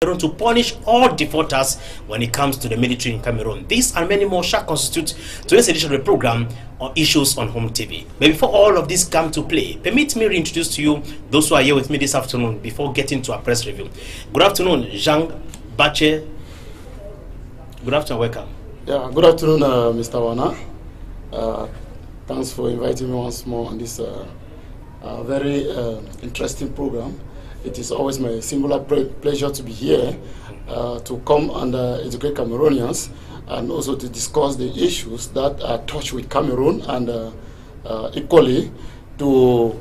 to punish all defaulters when it comes to the military in Cameroon. These and many more shall constitute today's edition of the program on issues on Home TV. But before all of this come to play, permit me reintroduce to you those who are here with me this afternoon before getting to our press review. Good afternoon, Jean Bache. Good afternoon, welcome. Yeah, good afternoon, Mr. Wana. Thanks for inviting me once more on this very interesting program. It is always my singular pleasure to be here to come and educate Cameroonians and also to discuss the issues that are touched with Cameroon and equally to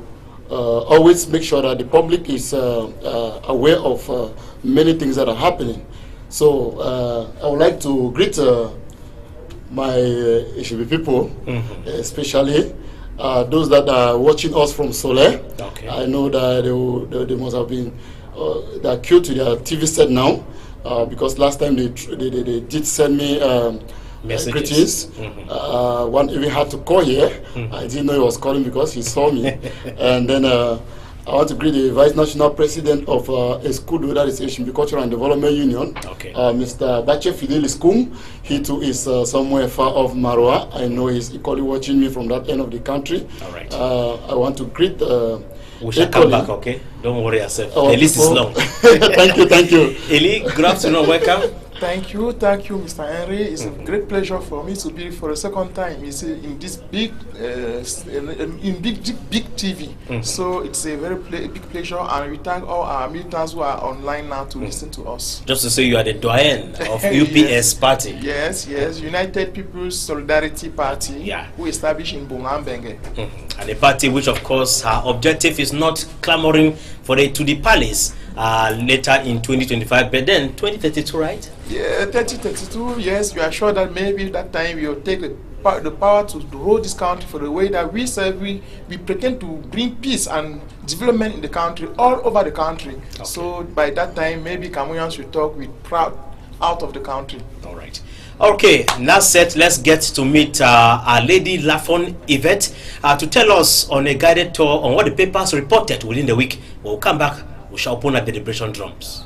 always make sure that the public is aware of many things that are happening. So I would like to greet my HB people, especially those that are watching us from Soleil. Okay. I know that they must have been they're queued to their TV set now because last time they did send me greetings. One even had to call here. I didn't know he was calling because he saw me. And then I want to greet the Vice National President of ESCUDO, that is Asian Cultural and Development Union, Mr. Bache Fidelis Kung. He too is somewhere far off Marwa. I know he's equally watching me from that end of the country. All right. I want to greet we shall come back, okay? Don't worry yourself. The list is long. Thank you. Eli, good afternoon, welcome. Thank you, Mr. Henry. It's a great pleasure for me to be for a second time in this big TV. So it's a very big pleasure, and we thank all our militants who are online now to listen to us. Just to say, you are the doyen of UPS party. Yes, United People's Solidarity Party, who established in Bongambenge. And a party which, of course, her objective is not clamoring for to the palace later in 2025, but then 2032, right? Yeah, 2032, yes. We are sure that maybe that time we will take the power to rule this country for the way that we serve. We pretend to bring peace and development in the country, all over the country. Okay. So by that time, maybe Cameroonians will talk with proud out of the country. All right. Okay, now set, let's get to meet our lady Lafon Yvette to tell us on a guided tour on what the papers reported within the week. We'll come back, we shall open up the deliberation drums.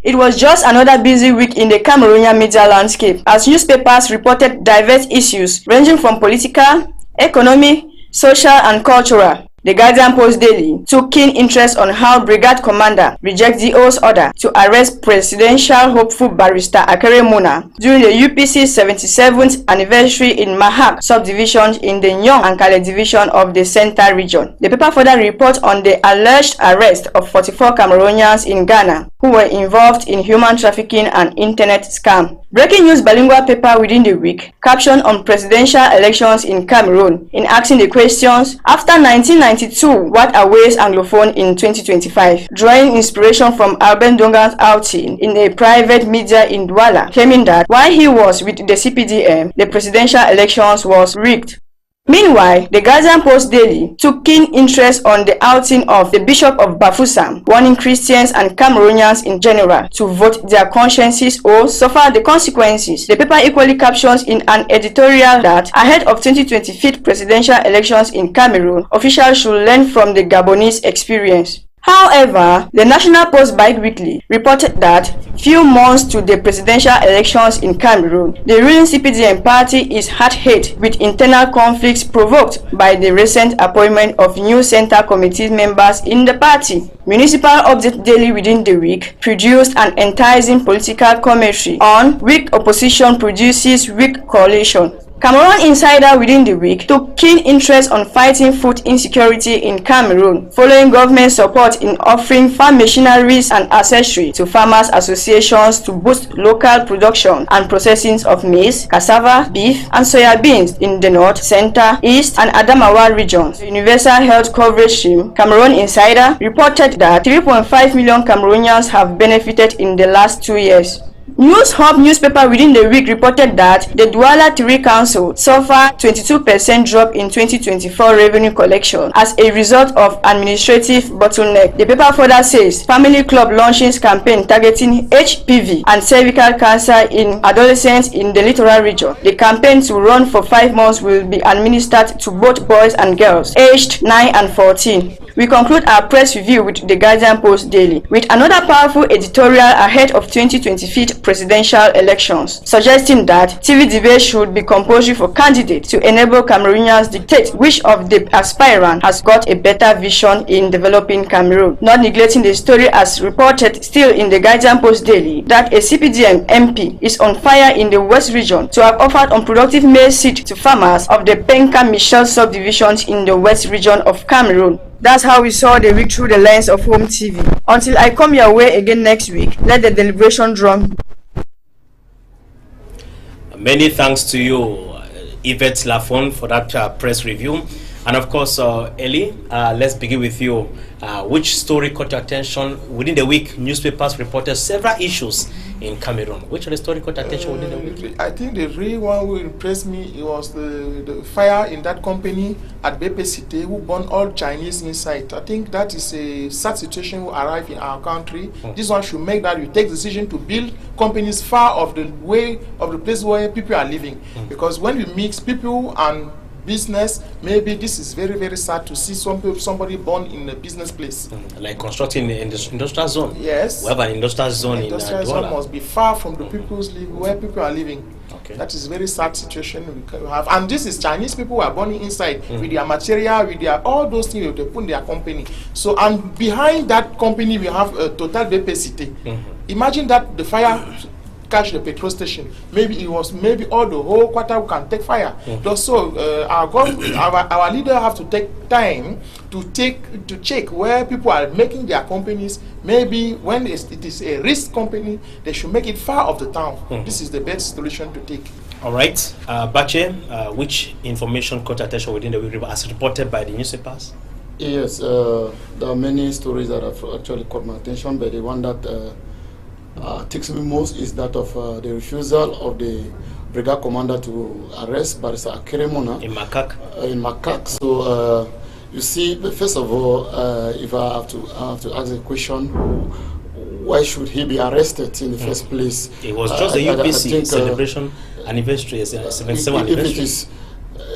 It was just another busy week in the Cameroonian media landscape as newspapers reported diverse issues ranging from political, economic, social and cultural. The Guardian Post Daily took keen interest on how Brigade Commander rejects DO's order to arrest presidential hopeful barrister Akere Muna during the UPC's 77th anniversary in Mahak subdivision in the Nyong and Kale division of the Central region. The paper further reports on the alleged arrest of 44 Cameroonians in Ghana who were involved in human trafficking and internet scam. Breaking news bilingual paper within the week captioned on presidential elections in Cameroon in asking the questions after 1992 what awaits Anglophone in 2025, drawing inspiration from Alben Dongan's outing in a private media in Douala, claiming that while he was with the CPDM, the presidential elections was rigged. Meanwhile, the Guardian Post Daily took keen interest on the outing of the Bishop of Bafoussam, warning Christians and Cameroonians in general to vote their consciences or suffer the consequences. The paper equally captions in an editorial that ahead of 2025 presidential elections in Cameroon, officials should learn from the Gabonese experience. However, the National Post bi-weekly reported that few months to the presidential elections in Cameroon, the ruling CPDM party is hard-hit with internal conflicts provoked by the recent appointment of new center committee members in the party. Municipal Update Daily within the week produced an enticing political commentary on weak opposition produces weak coalition. Cameroon Insider within the week took keen interest on fighting food insecurity in Cameroon, following government support in offering farm machineries and accessories to farmers associations to boost local production and processing of maize, cassava, beef, and soya beans in the north, center, east, and Adamawa regions. The Universal Health Coverage Scheme, Cameroon Insider, reported that 3.5 million Cameroonians have benefited in the last 2 years. News Hub newspaper within the week reported that the Douala 3 Council suffered 22% drop in 2024 revenue collection as a result of administrative bottleneck. The paper further says Family Club launches campaign targeting HPV and cervical cancer in adolescents in the littoral region. The campaign, to run for 5 months, will be administered to both boys and girls aged 9 and 14. We conclude our press review with the Guardian Post Daily with another powerful editorial ahead of 2025 presidential elections, suggesting that TV debate should be compulsory for candidates to enable Cameroonians dictate which of the aspirant has got a better vision in developing Cameroon. Not neglecting the story as reported still in the Guardian Post Daily that a CPDM MP is on fire in the West region to have offered unproductive maize seed to farmers of the Penka Michel subdivisions in the West region of Cameroon. That's how we saw the week through the lens of home TV. Until I come your way again next week, let the deliberation drum. Many thanks to you, Yvette Lafon, for that press review. And of course, Ellie, let's begin with you. Which story caught your attention? Within the week, newspapers reported several issues in Cameroon. Which of the story caught attention within the week? I think the real one who impressed me, it was the fire in that company at BPCT who burned all Chinese inside. I think that is a sad situation who arrived in our country. This one should make that we take decision to build companies far of the way of the place where people are living. Because when we mix people and business, maybe this is very, very sad to see somebody born in a business place. Like constructing in the industrial zone. Yes. We have an industrial zone in industrial zone must be far from the people's where people are living. Okay. That is a very sad situation we have. And this is Chinese people who are born inside with their material, with their all those things they put in their company. So and behind that company we have a total BPCT. Imagine that the fire catch the petrol station. Maybe it was all the whole quarter can take fire. So our leader have to take time to check where people are making their companies. Maybe when it is a risk company, they should make it far off the town. This is the best solution to take. All right, Bache, which information caught attention within the week as reported by the newspapers? Yes, there are many stories that have actually caught my attention, but the one that takes me most is that of the refusal of the brigade commander to arrest Barrister Akeremona in Makak. In Makak. So you see, first of all, if I have to ask a question, why should he be arrested in the first place? It was just the UPC celebration anniversary, 77th anniversary. If it is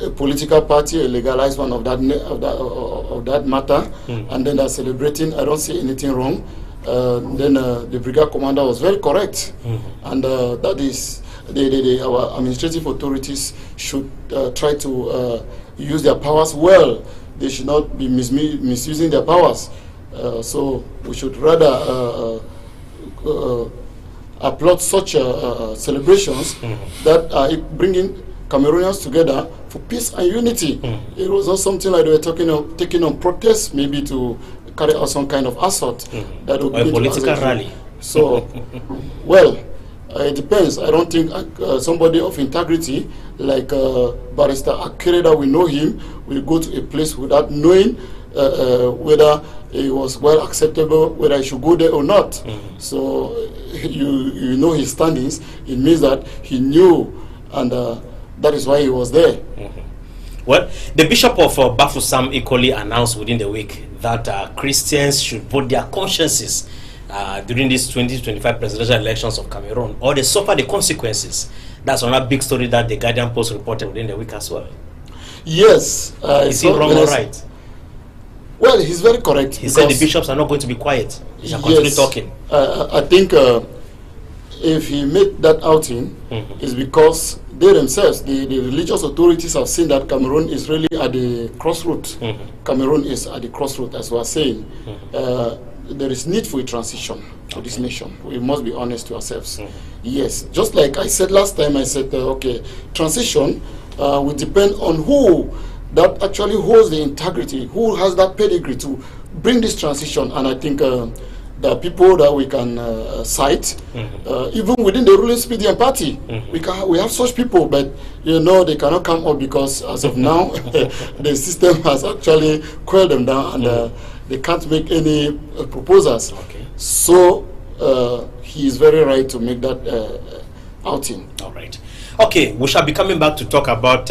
a political party, a legalized one of that matter, and then they're celebrating, I don't see anything wrong. Then the brigade commander was very correct, and that is our administrative authorities should try to use their powers well. They should not be misusing their powers. So we should rather applaud such celebrations that are bringing Cameroonians together for peace and unity. It was not something like they were taking on protest, maybe to carry out some kind of assault that would be a political rally. So, well, it depends. I don't think somebody of integrity like Barrister Akere, that we know him, will go to a place without knowing whether it was well acceptable, whether he should go there or not. So you know his standings. It means that he knew, and that is why he was there. Well, the Bishop of Bafoussam equally announced within the week that Christians should vote their consciences during these 2025 presidential elections of Cameroon, or they suffer the consequences. That's another big story that the Guardian Post reported within the week as well. Yes. Is he wrong or right? Well, he's very correct. He said the bishops are not going to be quiet. They shall continue talking. I think if he made that outing, it's because they themselves, the religious authorities, have seen that Cameroon is really at the crossroads. Cameroon is at the crossroads, as we are saying. There is need for a transition to this nation. We must be honest to ourselves. Yes, just like I said last time, I said, okay, transition will depend on who that actually holds the integrity, who has that pedigree to bring this transition. And I think the people that we can cite, even within the ruling CPDM party, we have such people, but you know they cannot come up because as of now, the system has actually quelled them down, and they can't make any proposals. So he is very right to make that outing. All right. Okay, we shall be coming back to talk about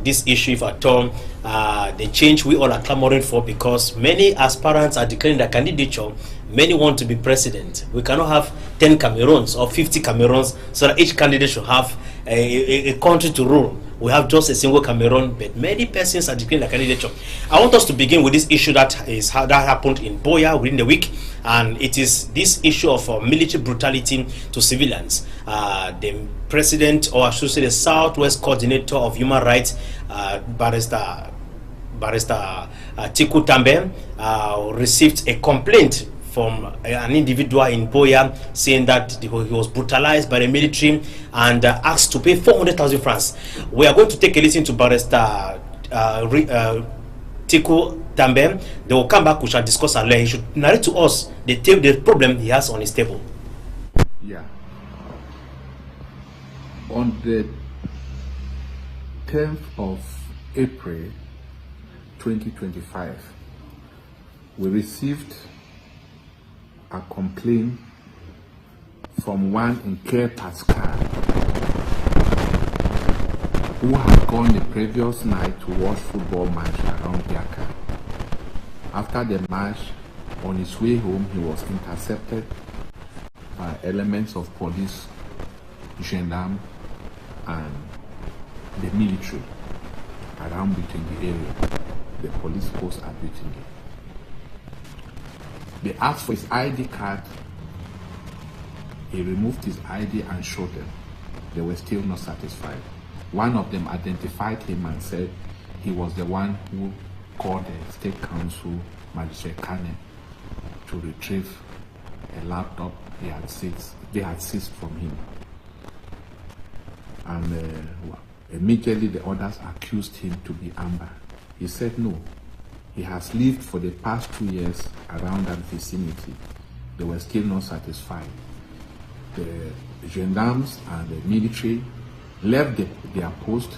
this issue, if at all, the change we all are clamoring for, because many aspirants are declaring their candidature. Many want to be president. We cannot have 10 Cameroons or 50 Cameroons, so that each candidate should have a country to rule. We have just a single Cameroon, but many persons are declaring their candidature. I want us to begin with this issue that happened in Boya within the week, and it is this issue of military brutality to civilians. The president, or I should say the Southwest Coordinator of Human Rights, Barrister Tiku Tambe, received a complaint from an individual in Boya saying that he was brutalized by the military and asked to pay 400,000 francs. We are going to take a listen to Barrister Tiku Tambe. They will come back, we shall discuss and learn. He should narrate to us the problem he has on his table. Yeah. On the 10th of April 2025, we received a complaint from one in Care Pascal who had gone the previous night to watch football match around Biaka. After the match, on his way home, he was intercepted by elements of police, gendarme, and the military around Butingi area. The police post at Butingi. They asked for his ID card. He removed his ID and showed them. They were still not satisfied. One of them identified him and said he was the one who called the State Council, Magistrate Kane, to retrieve a laptop they had seized from him. And immediately the others accused him to be Amber. He said no. He has lived for the past 2 years around that vicinity. They were still not satisfied. The gendarmes and the military left their post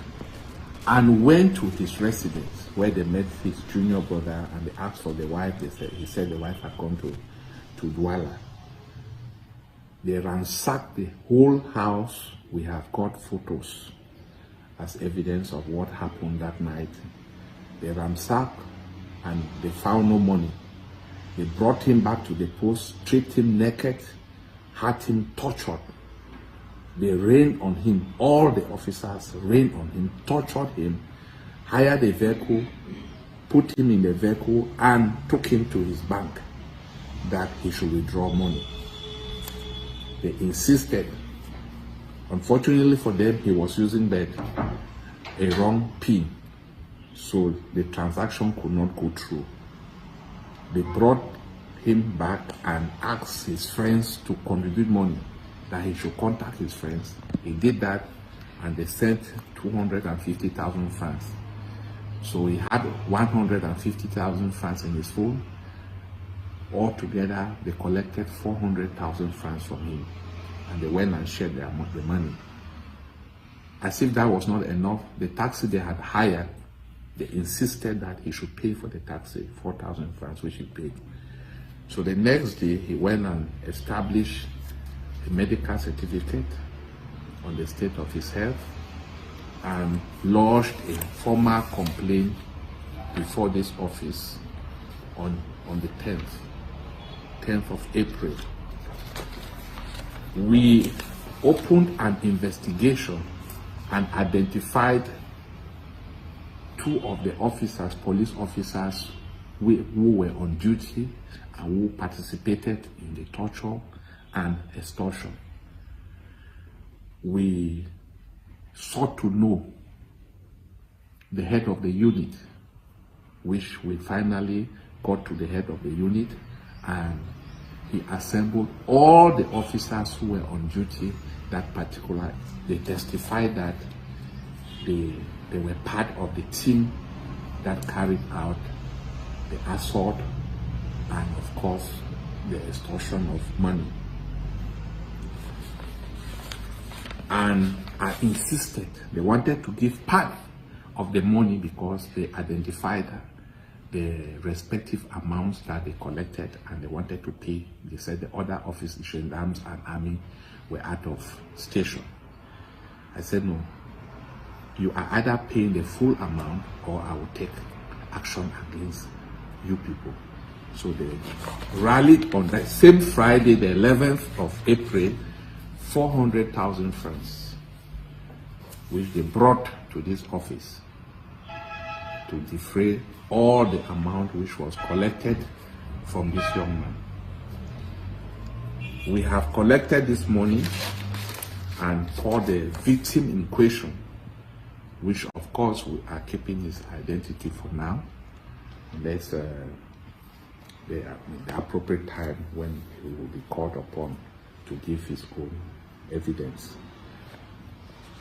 and went to his residence where they met his junior brother and they asked for the wife. He said the wife had gone to Douala. They ransacked the whole house. We have got photos as evidence of what happened that night. They ransacked and they found no money. They brought him back to the post, stripped him naked, had him tortured. They rained on him, all the officers rained on him, tortured him, hired a vehicle, put him in the vehicle and took him to his bank that he should withdraw money. They insisted. Unfortunately for them, he was using a wrong PIN. So the transaction could not go through. They brought him back and asked his friends to contribute money, that he should contact his friends. He did that and they sent 250,000 francs. So he had 150,000 francs in his phone. Altogether, they collected 400,000 francs from him and they went and shared the money. As if that was not enough, the taxi they had hired, they insisted that he should pay for the taxi, 4,000 francs, which he paid. So the next day, he went and established a medical certificate on the state of his health and lodged a formal complaint before this office on the 10th of April. We opened an investigation and identified 2 of the officers, police officers, who were on duty and who participated in the torture and extortion. We sought to know the head of the unit, which we finally got to the head of the unit, and he assembled all the officers who were on duty that particular. They testified that they were part of the team that carried out the assault and, of course, the extortion of money. And I insisted, they wanted to give part of the money because they identified the respective amounts that they collected and they wanted to pay. They said the other officers, gendarmes and army, were out of station. I said, no, you are either paying the full amount or I will take action against you people. So they rallied on that same Friday, the 11th of April, 400,000 francs, which they brought to this office to defray all the amount which was collected from this young man. We have collected this money and for the victim in question, which of course we are keeping his identity for now, unless the appropriate time when he will be called upon to give his own evidence.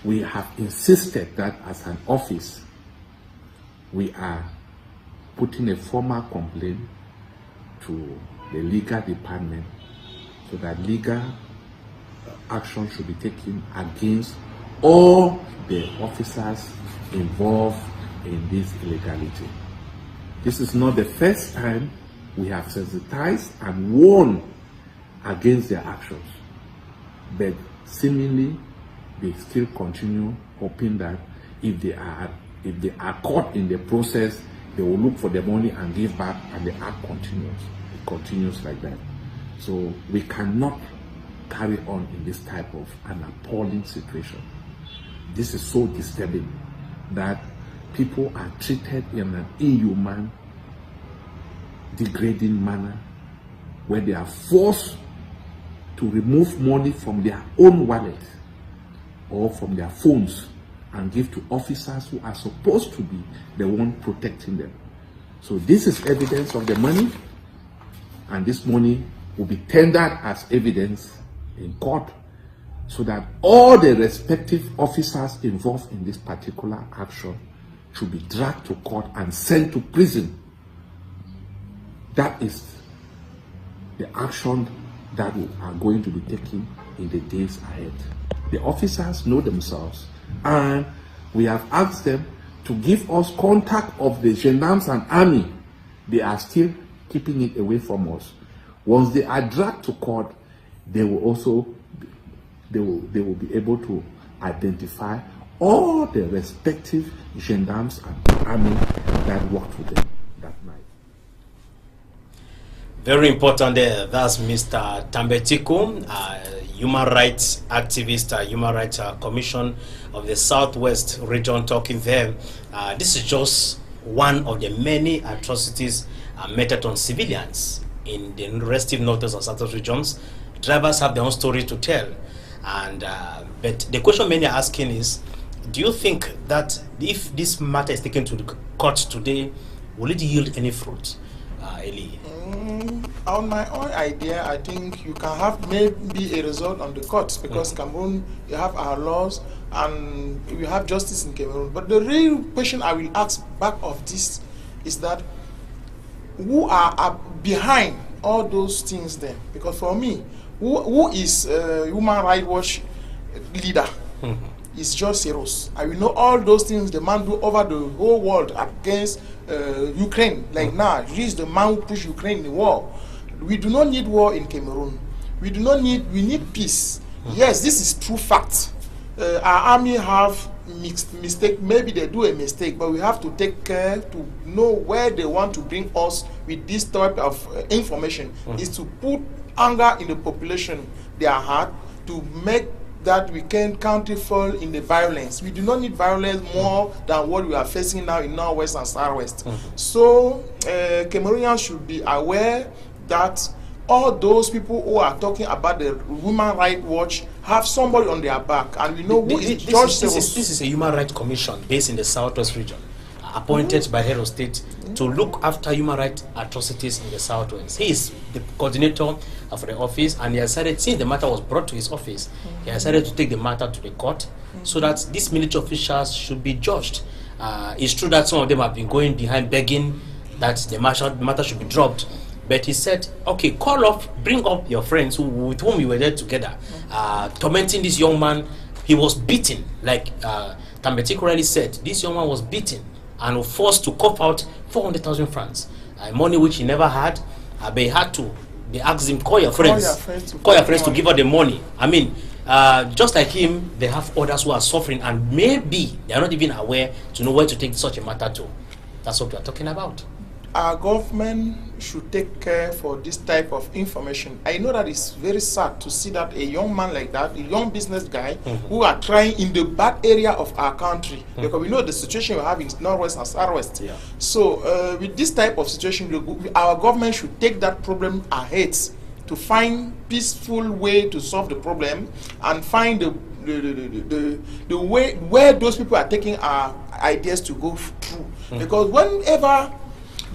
We have insisted that as an office, we are putting a formal complaint to the legal department so that legal action should be taken against all the officers involved in this illegality. This is not the first time we have sensitized and warned against their actions, but seemingly they still continue, hoping that if they are caught in the process, they will look for the money and give back, and the act continues. It continues like that. So we cannot carry on in this type of an appalling situation. This is so disturbing that people are treated in an inhuman, degrading manner, where they are forced to remove money from their own wallet or from their phones and give to officers who are supposed to be the one protecting them. So this is evidence of the money, and this money will be tendered as evidence in court so that all the respective officers involved in this particular action should be dragged to court and sent to prison. That is the action that we are going to be taking in the days ahead. The officers know themselves, and we have asked them to give us contact of the gendarmes and army. They are still keeping it away from us. Once they are dragged to court, they will also they will be able to identify all the respective gendarmes and army that worked with them that night. Very important there. That's Mr. Tambetiko, human rights activist, Human Rights Commission of the Southwest region, talking there. This is just one of the many atrocities meted on civilians in the restive northwest and southwest regions. Drivers have their own story to tell, and but the question many are asking is, do you think that if this matter is taken to the court today, will it yield any fruit, Eli? On my own idea, I think you can have maybe a result on the courts, because Cameroon, you have our laws and we have justice in Cameroon. But the real question I will ask back of this is that who are behind all those things then? Because for me, who is Human Rights Watch leader? It's just Soros. I will know all those things the man do over the whole world against Ukraine. Like now, he's the man who pushed Ukraine in the war. We do not need war in Cameroon. We need peace. Yes, this is true fact. Our army have mistake. Maybe they do a mistake, but we have to take care to know where they want to bring us with this type of information. Is to put anger in the population, their heart, to make that we can country fall in the violence. We do not need violence more than what we are facing now in Northwest and Southwest. So Cameroonians should be aware that all those people who are talking about the Human Rights Watch have somebody on their back, and we know who is George Soros. This is a Human Rights Commission based in the Southwest region, appointed by head of state to look after human rights atrocities in the Southwest. He is the coordinator of the office, and he has decided, since the matter was brought to his office, he has decided to take the matter to the court so that these military officials should be judged. It's true that some of them have been going behind begging that the matter should be dropped. But he said, okay, bring up your friends with whom you were there together, tormenting this young man. He was beaten, like Tambetiko really said. This young man was beaten and was forced to cough out 400,000 francs, money which he never had. But he had to. They asked him, call your friends to give her the money. I mean, just like him, they have others who are suffering, and maybe they are not even aware to know where to take such a matter to. That's what we are talking about. our government should take care for this type of information. I know that it's very sad to see that a young man like that, a young business guy, who are trying in the bad area of our country, because we know the situation we have in Northwest and Southwest. Yeah. So with this type of situation, our government should take that problem ahead to find peaceful way to solve the problem and find the way where those people are taking our ideas to go through. Because whenever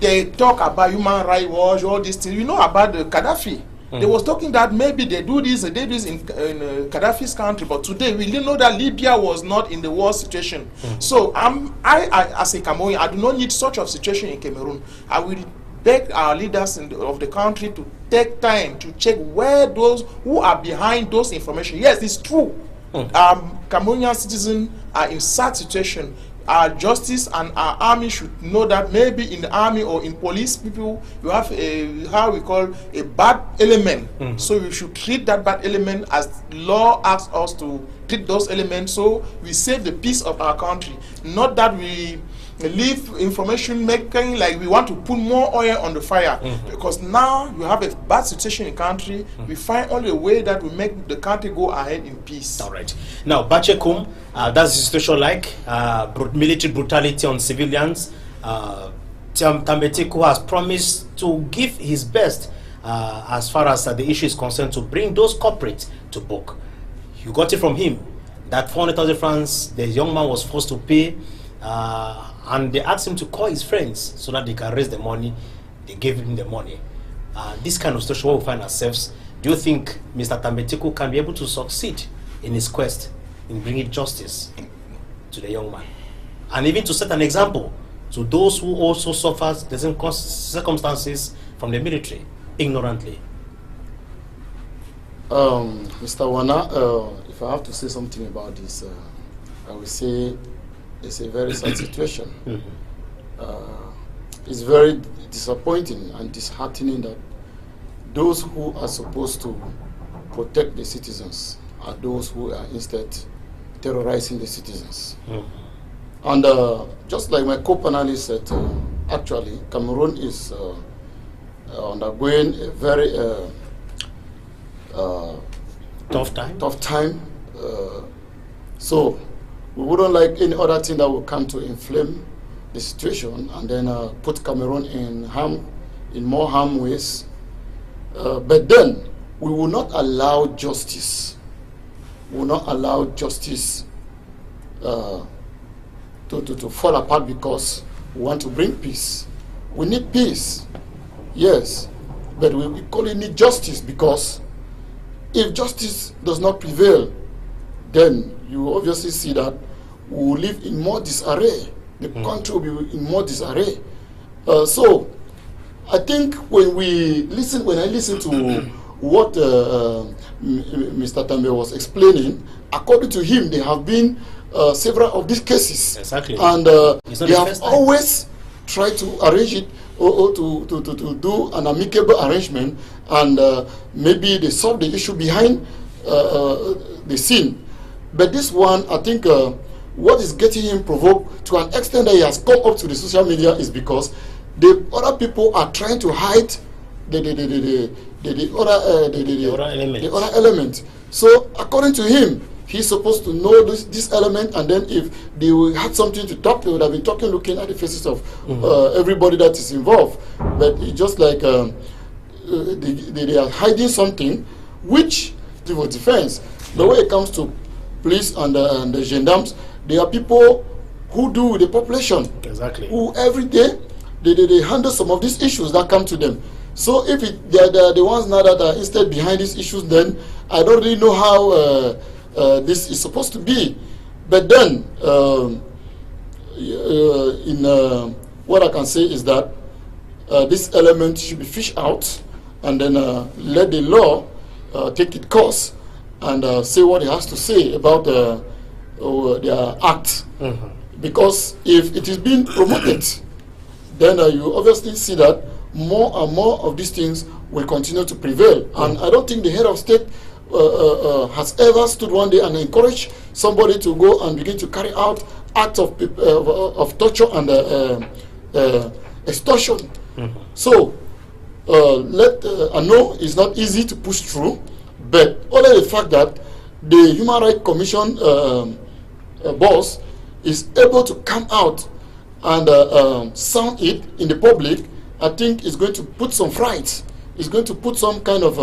they talk about human rights watch, all these things, you know about the Gaddafi. They was talking that maybe they do this in Gaddafi's country, but today we didn't know that Libya was not in the war situation. So I as a Cameroonian, I do not need such a situation in Cameroon. I will beg our leaders of the country to take time to check where those who are behind those information. Yes, it's true. Cameroonian citizens are in sad situation. Our justice and our army should know that maybe in the army or in police people you have a how we call a bad element. So we should treat that bad element as law asks us to treat those elements, so we save the peace of our country. Not that we leave information making like we want to put more oil on the fire, because now you have a bad situation in the country. We find only a way that will make the country go ahead in peace. All right. Now, Bachekum, that's the situation like military brutality on civilians. Tambetiku has promised to give his best as far as the issue is concerned to bring those culprits to book. You got it from him that 400,000 francs the young man was forced to pay. And they asked him to call his friends so that they can raise the money. They gave him the money. This kind of situation where we find ourselves, do you think Mr. Tambetiku can be able to succeed in his quest in bringing justice to the young man? And even to set an example to those who also suffer the same circumstances from the military, ignorantly? Mr. Wana, if I have to say something about this, I will say it's a very sad situation. It's very disappointing and disheartening that those who are supposed to protect the citizens are those who are instead terrorizing the citizens. And just like my co-panelist said, actually Cameroon is undergoing a very tough time. So we wouldn't like any other thing that will come to inflame the situation and then put Cameroon in more harm ways. But then we will not allow justice. We will not allow justice to fall apart because we want to bring peace. We need peace, yes, but we equally need justice, because if justice does not prevail, then you obviously see that we will live in more disarray. The country will be in more disarray. So I think when I listen to what Mr. Tambe was explaining, according to him, there have been several of these cases. Exactly. And they have always tried to arrange it or to do an amicable arrangement, and maybe they solve the issue behind the scene. But this one, I think what is getting him provoked to an extent that he has come up to the social media is because the other people are trying to hide the other element. So according to him, he's supposed to know this element, and then if they had something to talk, they would have been talking, looking at the faces of everybody that is involved. But it's just like they are hiding something, which civil defense. The way it comes to police and the gendarmes, they are people who do with the population. Exactly. Who every day they handle some of these issues that come to them. So if they are the ones now that are instead behind these issues, then I don't really know how this is supposed to be. But then, what I can say is that this element should be fished out, and then let the law take its course and say what it has to say about their act. Because if it is being promoted, then you obviously see that more and more of these things will continue to prevail. And I don't think the head of state has ever stood one day and encouraged somebody to go and begin to carry out acts of torture and extortion So, I know it's not easy to push through, but only the fact that the Human Rights Commission boss is able to come out and sound it in the public, I think is going to put some fright. It's going to put some kind of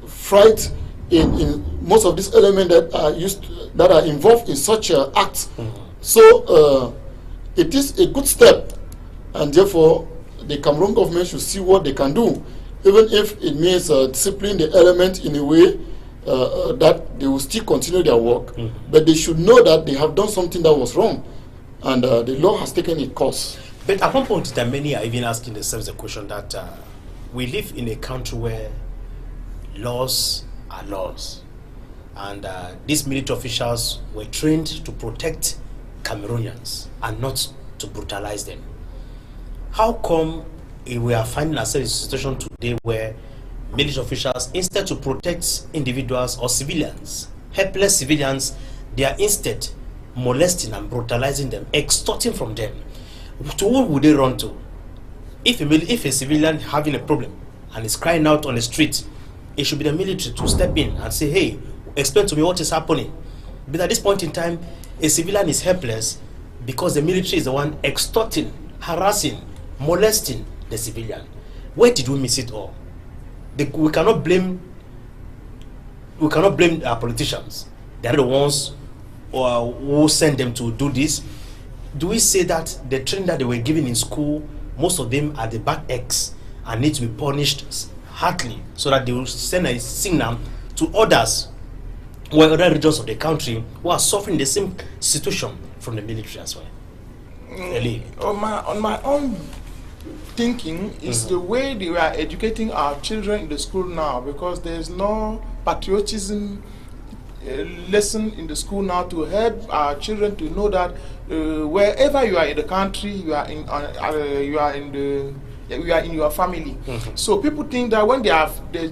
fright in most of these elements that are involved in such acts. So it is a good step, and therefore the Cameroon government should see what they can do, even if it means discipline the element in a way that they will still continue their work. But they should know that they have done something that was wrong, and the law has taken its course. But at one point, that many are even asking themselves the question that we live in a country where laws are laws, and these military officials were trained to protect Cameroonians and not to brutalize them. How come we are finding ourselves in a situation today where military officials, instead to protect individuals or civilians, helpless civilians, they are instead molesting and brutalizing them, extorting from them? To who would they run to? If a civilian having a problem and is crying out on the street, it should be the military to step in and say, hey, explain to me what is happening. But at this point in time, a civilian is helpless because the military is the one extorting, harassing, molesting the civilian. Where did we miss it all? We cannot blame our politicians. They are the ones who send them to do this. Do we say that the training that they were given in school, most of them are the bad eggs and need to be punished hardly, so that they will send a signal to others or other regions of the country who are suffering the same situation from the military as well? On my own thinking is the way they are educating our children in the school now, because there is no patriotism lesson in the school now to help our children to know that wherever you are in the country, you are in your family. So people think that when they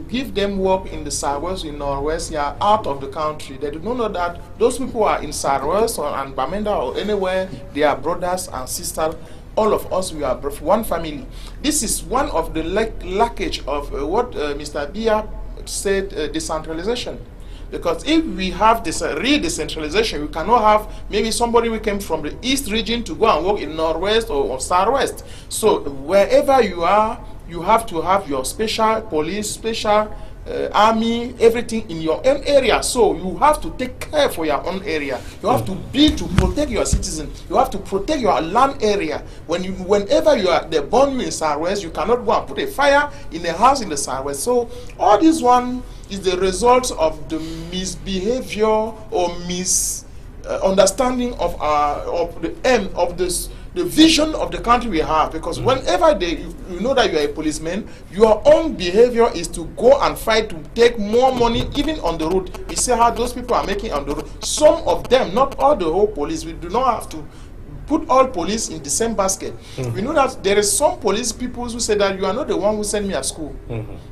give them work in the Southwest, in Northwest, they are out of the country. They do not know that those people are in Southwest or in Bamenda or anywhere, they are brothers and sisters. All of us, we are one family. This is one of the lackage of what Mr. Bia said, decentralization. Because if we have this real decentralization, we cannot have maybe somebody who came from the East region to go and work in Northwest or Southwest. So wherever you are, you have to have your special police, special army, everything in your own area. So you have to take care for your own area. You have to protect your citizens. You have to protect your land area. Whenever they burn you in Southwest, you cannot go and put a fire in a house in the Southwest. So all this one is the result of the misbehavior or misunderstanding of the aim of the vision of the country we have. Because whenever you know that you are a policeman, your own behavior is to go and fight to take more money, even on the road. You see how those people are making on the road. Some of them, not all the whole police. We do not have to put all police in the same basket. We know that there is some police people who say that you are not the one who sent me at school.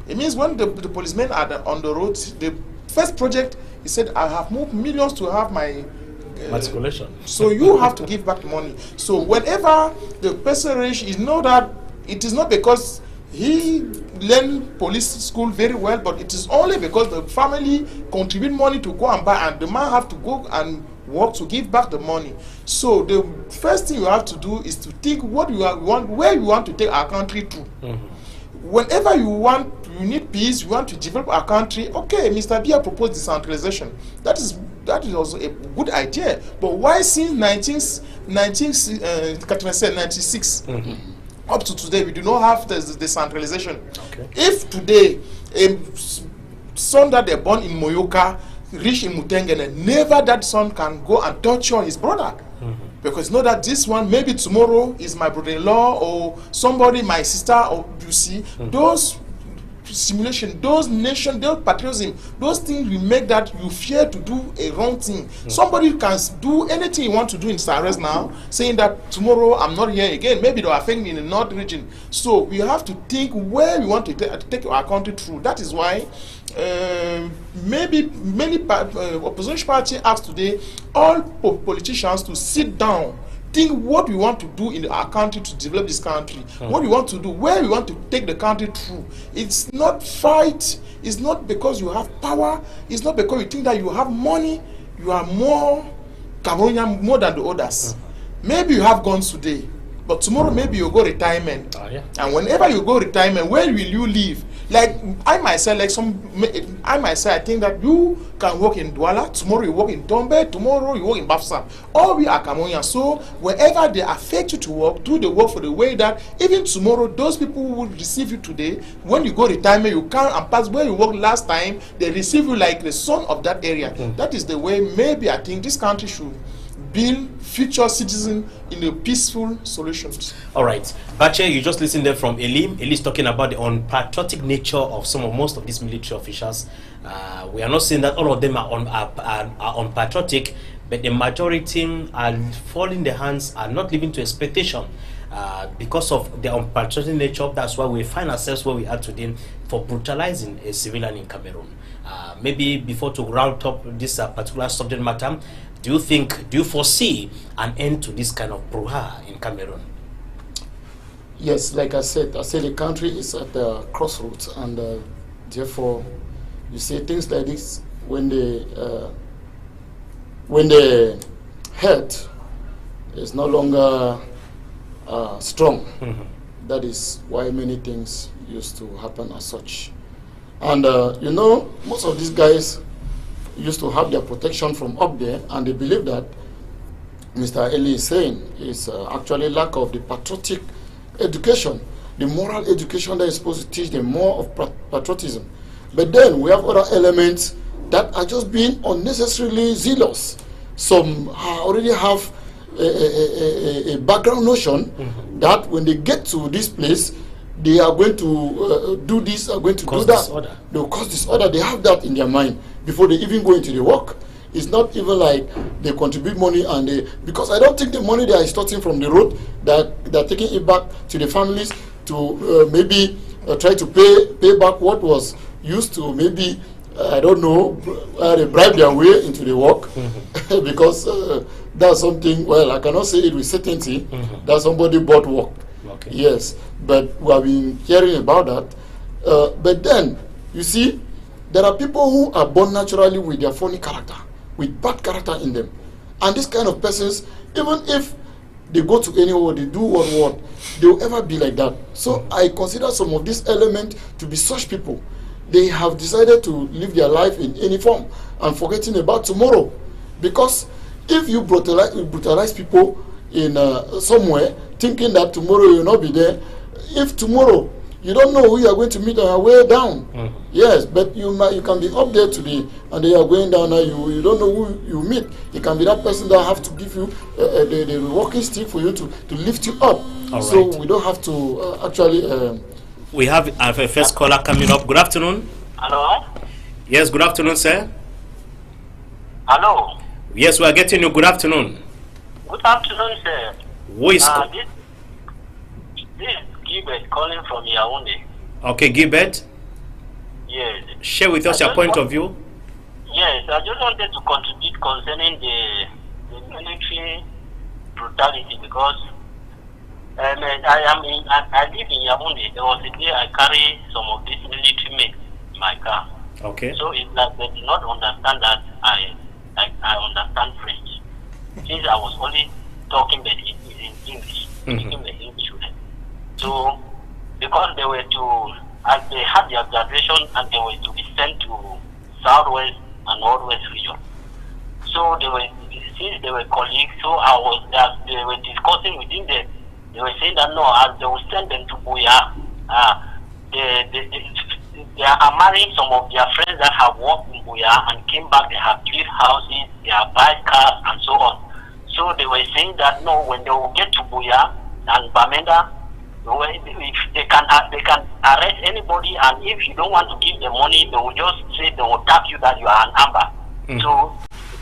It means when the policemen are on the road, the first project, he said, I have moved millions to have my matriculation. So you have to give back the money. So whenever the person reaches, you know that it is not because he learned police school very well, but it is only because the family contribute money to go and buy, and the man have to go and work to give back the money. So the first thing you have to do is to think what you want, where you want to take our country to. Whenever you need peace, you want to develop our country. Okay, Mr. Bia proposed decentralization. That is also a good idea. But why since 1996 up to today we do not have the decentralization? Okay. If today a son that they born in Moyoka reach in Mutengene, never that son can go and torture his brother. Because know that this one, maybe tomorrow is my brother-in-law or somebody, my sister, or you see, those simulation, those nation, those patriotism, those things will make that you fear to do a wrong thing. Somebody can do anything you want to do in Sares now, saying that tomorrow I'm not here again. Maybe they'll affect me in the north region. So we have to think where we want to take our country through. That is why maybe many opposition party asked today all politicians to sit down think what we want to do in our country to develop this country, what we want to do, where we want to take the country through. It's not fight. It's not because you have power. It's not because you think that you have money. You are more Cameroonian more than the others. Maybe you have guns today, but tomorrow maybe you go retirement. And whenever you go retirement, where will you live? Like I myself, I think that you can work in Douala, tomorrow you work in Dombe, tomorrow you work in Bafsa. All we are Cameroonians. So wherever they affect you to work, do the work for the way that even tomorrow those people who will receive you today, when you go retirement, you come and pass where you worked last time, they receive you like the son of that area. That is the way maybe I think this country should build future citizens in a peaceful solution. All right, Bache, you just listened there from Elim. Elim's talking about the unpatriotic nature of most of these military officials. We are not saying that all of them are unpatriotic, but the majority are falling the hands, are not living to expectation because of the unpatriotic nature. That's why we find ourselves where we are today for brutalizing a civilian in Cameroon. Maybe before to round up this particular subject matter, do you foresee an end to this kind of brouhaha in Cameroon? Yes, like I said the country is at the crossroads, and therefore you see things like this when the head is no longer strong. That is why many things used to happen as such. And you know, most of these guys used to have their protection from up there, and they believe that Mr. Eli is saying is actually lack of the patriotic education, the moral education that is supposed to teach them more of patriotism. But then we have other elements that are just being unnecessarily zealous. Some already have a background notion that when they get to this place, they are going to do this, are going to do that. Disorder. They will cause disorder. They have that in their mind before they even go into the work. It's not even like they contribute money and because I don't think the money they are extorting from the road, that they're taking it back to the families to maybe try to pay back what was used to maybe, I don't know, they bribe their way into the work. Because that's something, well, I cannot say it with certainty that somebody bought work. Okay. Yes, but we have been hearing about that. But then, you see, there are people who are born naturally with their funny character, with bad character in them. And this kind of persons, even if they go to anywhere, they do what, they will ever be like that. So I consider some of these elements to be such people. They have decided to live their life in any form and forgetting about tomorrow. Because if you brutalize people in somewhere, thinking that tomorrow you will not be there, if tomorrow you don't know who you are going to meet on your way down, yes, but you can be up there today and they are going down now, you don't know who you meet. It can be that person that have to give you the walking stick for you to lift you up. All so right. We don't have to actually we have a first caller coming up. Good afternoon. Hello? Yes, good afternoon, sir. Hello? Yes, we are getting you. Good afternoon. Good afternoon, sir. Who is this is Gilbert calling from Yaoundé. Okay, Gilbert. Yes. Share with us your point of view. Yes, I just wanted to contribute concerning the military brutality because I live in Yaoundé. There was a day I carry some of these military men in my car. Okay. So it's like they do not understand that I understand French. Since I was only talking in English, speaking the English with them. So because they were as they had their graduation and they were to be sent to Southwest and Northwest region. So since they were colleagues, so as they were discussing within them, they were saying that no, as they will send them to Buya, they are marrying some of their friends that have worked in Buya and came back. They have built houses, they have bought cars, and so on. So they were saying that no, when they will get to Buya and Bamenda, if they can arrest anybody, and if you don't want to give them money, they will just say they will tap you that you are an amber. So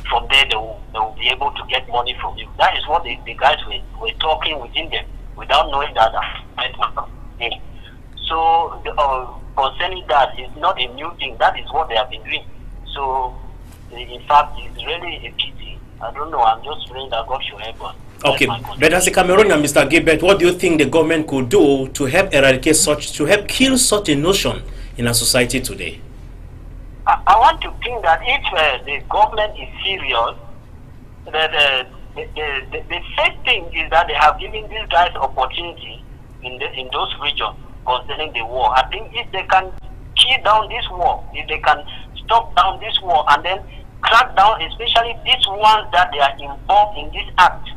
from there they will be able to get money from you. That is what the guys were talking within them without knowing that. So concerning that, it's not a new thing. That is what they have been doing. So in fact, it's really a pity. I don't know. I'm just praying that God should help us. Okay, but as a Cameroonian, Mr. Gilbert, what do you think the government could do to help eradicate to help kill such a notion in our society today? I want to think that if the government is serious, the first thing is that they have given these guys opportunity in those regions concerning the war. I think if they can kill down this war, if they can stop down this war and then crack down, especially these ones that they are involved in this act,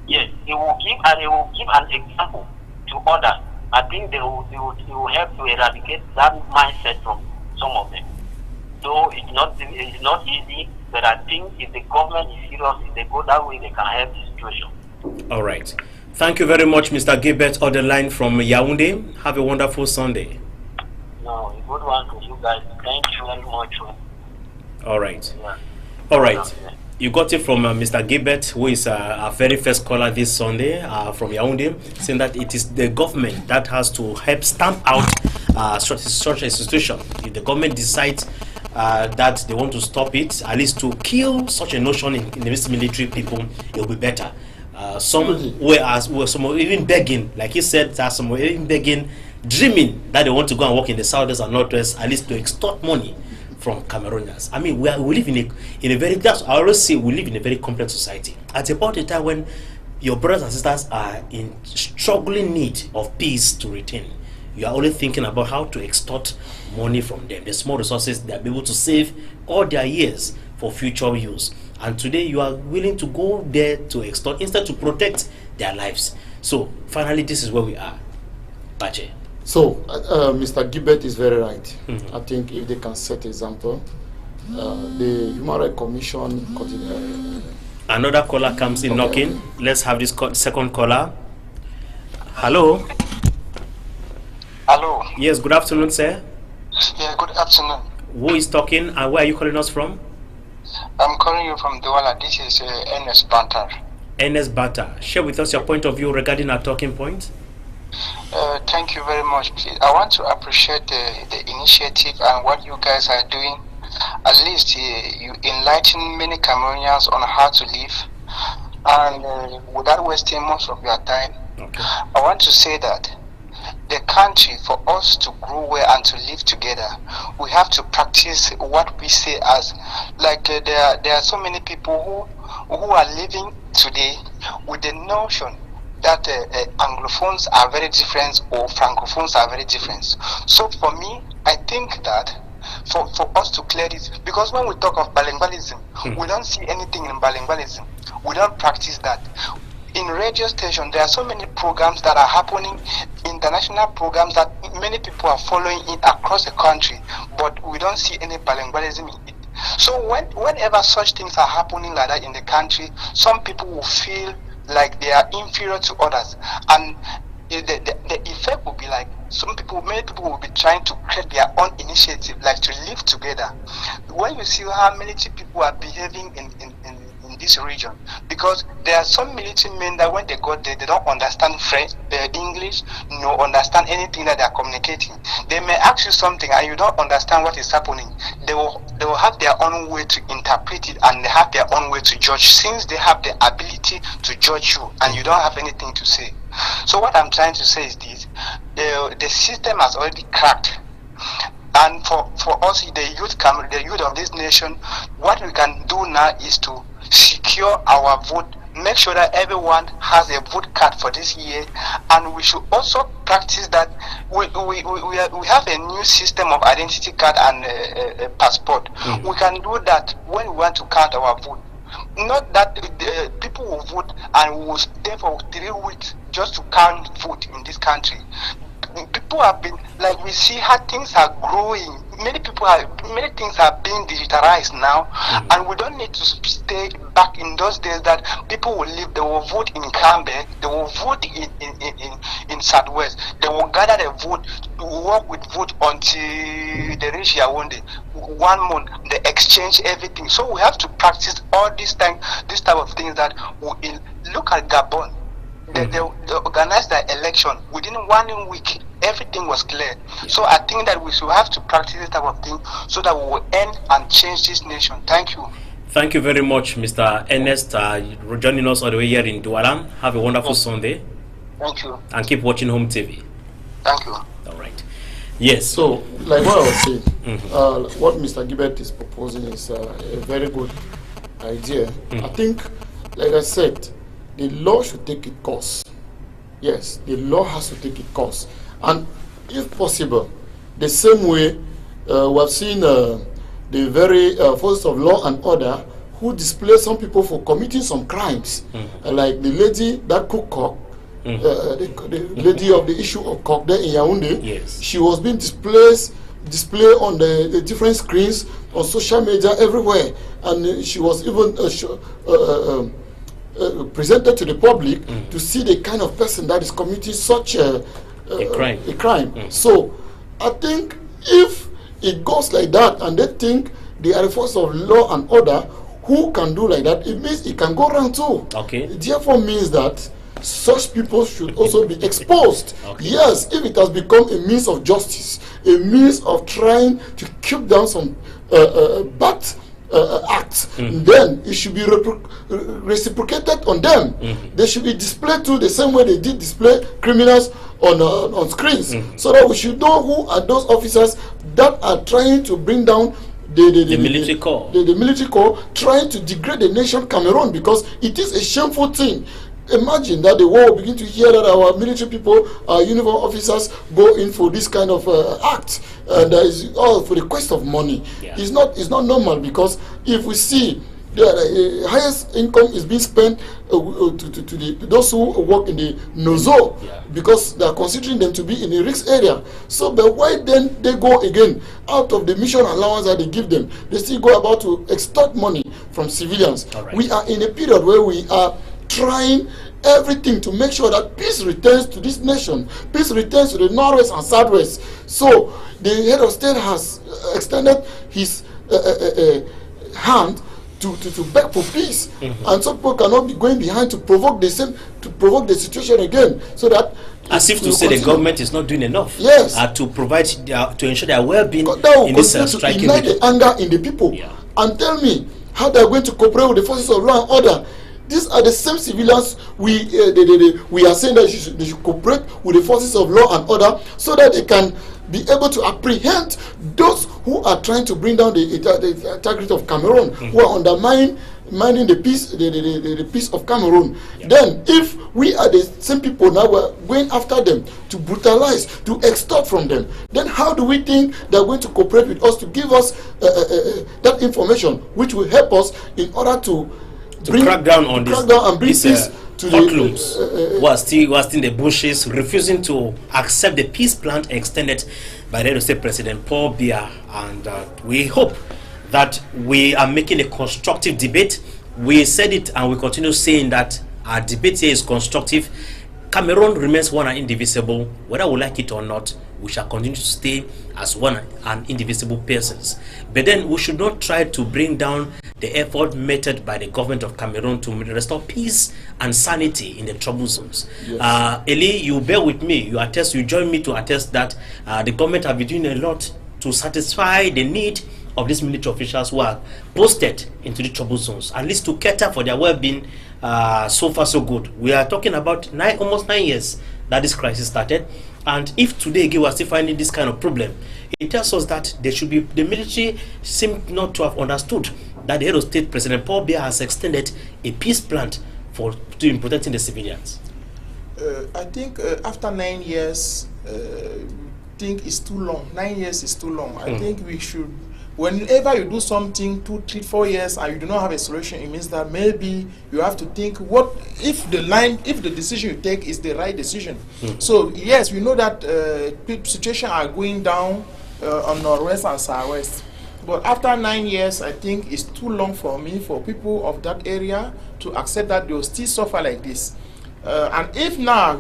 yes, it will give an example to others. I think it will help to eradicate that mindset from some of them. Though it's not easy, but I think if the government is serious, if they go that way, they can help the situation. All right. Thank you very much, Mr. Gilbert, on the line from Yaoundé. Have a wonderful Sunday. No, a good one to you guys. Thank you very much. All right. Yeah. All right. You got it from Mr. Gilbert, who is our very first caller this Sunday from Yaoundé, saying that it is the government that has to help stamp out such a institution. If the government decides that they want to stop it, at least to kill such a notion in the military people, it will be better. Some were even begging, like he said, some were even begging, dreaming that they want to go and work in the southwest and northwest, at least to extort money from Cameroonians. I mean, we live in a very, that's I always say, we live in a very complex society. At about a time when your brothers and sisters are in struggling need of peace to retain, you are only thinking about how to extort money from them, the small resources they are able to save all their years for future use. And today you are willing to go there to extort instead to protect their lives. So finally, this is where we are. Bache. So Mr. Gilbert is very right. I think if they can set example, the Human Rights Commission. Another caller comes in knocking. Let's have this second caller. Hello. Hello. Yes, good afternoon, sir. Yeah, good afternoon. Who is talking and where are you calling us from? I'm calling you from Douala. This is Ernest Banter. Ernest Bata. Share with us your point of view regarding our talking point. Thank you very much. I want to appreciate the initiative and what you guys are doing. At least you enlighten many Cameroonians on how to live, and without wasting most of your time, I want to say that the country, for us to grow well and to live together, we have to practice what we say as, like there are so many people who are living today with the notion that Anglophones are very different or Francophones are very different. So for me, I think that for us to clear this, because when we talk of bilingualism, we don't see anything in bilingualism. We don't practice that. In radio station, there are so many programs that are happening, international programs that many people are following it across the country, but we don't see any bilingualism in it. So whenever such things are happening like that in the country, some people will feel like they are inferior to others, and the effect will be like many people will be trying to create their own initiative, like to live together. When you see how military people are behaving in this region, because there are some military men that when they got there, they don't understand French, English, no understand anything that they are communicating. They may ask you something and you don't understand what is happening. They will have their own way to interpret it, and they have their own way to judge, since they have the ability to judge you and you don't have anything to say. So what I'm trying to say is this: the system has already cracked. And for us, the youth of this nation, what we can do now is to secure our vote, make sure that everyone has a vote card for this year, and we should also practice that we have a new system of identity card and a passport. We can do that when we want to count our vote. Not that people will vote and we will stay for 3 weeks just to count vote in this country. People have been, like, we see how things are growing. Many things are being digitalized now, and we don't need to stay back in those days that people will live, they will vote in Cambe, they will vote in Southwest, they will gather the vote, work with vote until they reach Yaoundé. 1 month, they exchange everything. So we have to practice all this type of things that will look at Gabon. They organized the election within 1 week. Everything was clear. So I think that we should have to practice this type of thing so that we will end and change this nation. Thank you. Thank you very much, Mr. Ernest, joining us all the way here in Douala. Have a wonderful Sunday. Thank you. And keep watching Home TV. Thank you. All right. Yes. So, like what I was saying, what Mr. Gilbert is proposing is a very good idea. I think, like I said, the law should take its course. Yes, the law has to take its course. And if possible, the same way we have seen the very forces of law and order who display some people for committing some crimes, like the lady that cooked cock, the lady of the issue of cock there in Yaoundé. Yes. She was being displayed on the different screens on social media everywhere, and she was even presented to the public to see the kind of person that is committing such a crime. So I think if it goes like that and they think they are the force of law and order who can do like that, it means it can go around too. Okay. It therefore means that such people should also be exposed. Okay. Yes, if it has become a means of justice, a means of trying to keep down some bad acts, then it should be reciprocated on them. They should be displayed too the same way they did display criminals on screens, so that we should know who are those officers that are trying to bring down the military corps. The military corps trying to degrade the nation Cameroon, because it is a shameful thing. Imagine that the world begin to hear that our military people, our uniform officers, go in for this kind of act. That is all for the quest of money. Yeah. It's not normal, because if we see the highest income is being spent to those who work in the nozo, because they are considering them to be in a risk area. So, but why then they go again out of the mission allowance that they give them? They still go about to extort money from civilians. Right. We are in a period where we are trying everything to make sure that peace returns to this nation, peace returns to the northwest and southwest. So the head of state has extended his hand to beg for peace, and some people cannot be going behind to provoke the situation again, so that as if to say the government is not doing enough. Yes. To provide to ensure their well-being in this to striking ignite the anger in the people. And tell me how they are going to cooperate with the forces of law and order. These are the same civilians we are saying that they should cooperate with the forces of law and order, so that they can be able to apprehend those who are trying to bring down the integrity of Cameroon, who are undermining the peace of Cameroon. Then, if we are the same people now, we're going after them to brutalize, to extort from them, then how do we think they're going to cooperate with us to give us that information, which will help us in order to crack down on these hoodlums who are still in the bushes, refusing to accept the peace plan extended by the State President Paul Biya. And we hope that we are making a constructive debate. We said it and we continue saying that our debate here is constructive. Cameroon remains one and indivisible. Whether we like it or not, we shall continue to stay as one and indivisible persons. But then we should not try to bring down the effort made by the government of Cameroon to restore peace and sanity in the trouble zones. Yes. Eli, you bear with me. You join me to attest that the government have been doing a lot to satisfy the need of these military officials who are posted into the trouble zones, at least to cater for their well-being. So far so good. We are talking about almost 9 years that this crisis started, and if today again we are still finding this kind of problem, it tells us that the military seem not to have understood that the head of state, President Paul Biya, has extended a peace plan to protecting the civilians. I think after 9 years, think it's too long. 9 years is too long. I think we should, whenever you do something 2, 3, 4 years and you do not have a solution, it means that maybe you have to think what if the decision you take is the right decision. So yes, we know that situations are going down on northwest and southwest, but after 9 years, I think it's too long for people of that area to accept that they will still suffer like this. And if now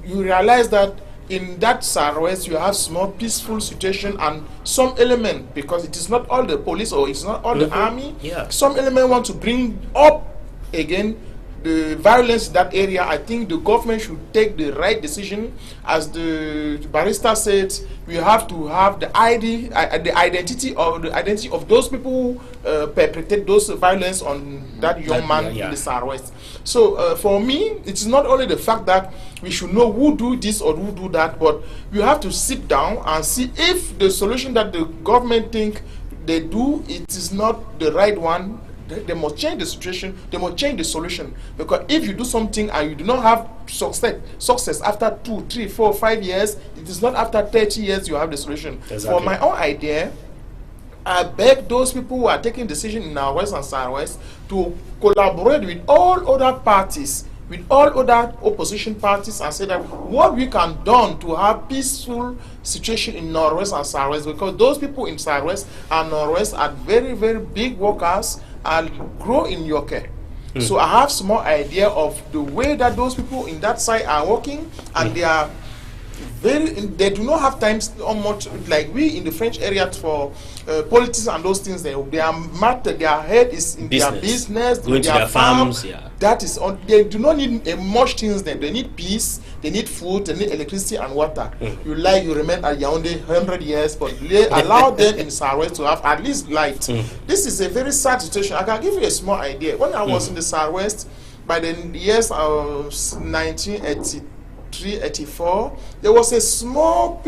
you realize that in that southwest you have small peaceful situation and some element, because it is not all the police or it's not all the army, some element want to bring up again the violence in that area, I think the government should take the right decision. As the barrister said, we have to have the identity of those people who perpetrate those violence on that young man in the Southwest. So for me, it's not only the fact that we should know who do this or who do that, but we have to sit down and see if the solution that the government think they do, it is not the right one. They must change the situation, they must change the solution. Because if you do something and you do not have success after 2, 3, 4, 5 years, it is not after 30 years you have the solution. Exactly. For my own idea, I beg those people who are taking decisions in our West and Southwest to collaborate with all other parties, with all other opposition parties, and say that what we can do to have peaceful situation in Northwest and Southwest, because those people in Southwest and Northwest are very, very big workers and grow in your care. So I have small idea of the way that those people in that side are working, and they are they do not have time so much like we in the French area for politics and those things. They are matter, their head is in their business, going to their farms. That is on. They do not need much things. Then they need peace, they need food, they need electricity and water. You remain at Yaoundé 100 years, but allow them in Southwest to have at least light. This is a very sad situation. I can give you a small idea. When I was in the Southwest, by the years of 1983, 84, there was a small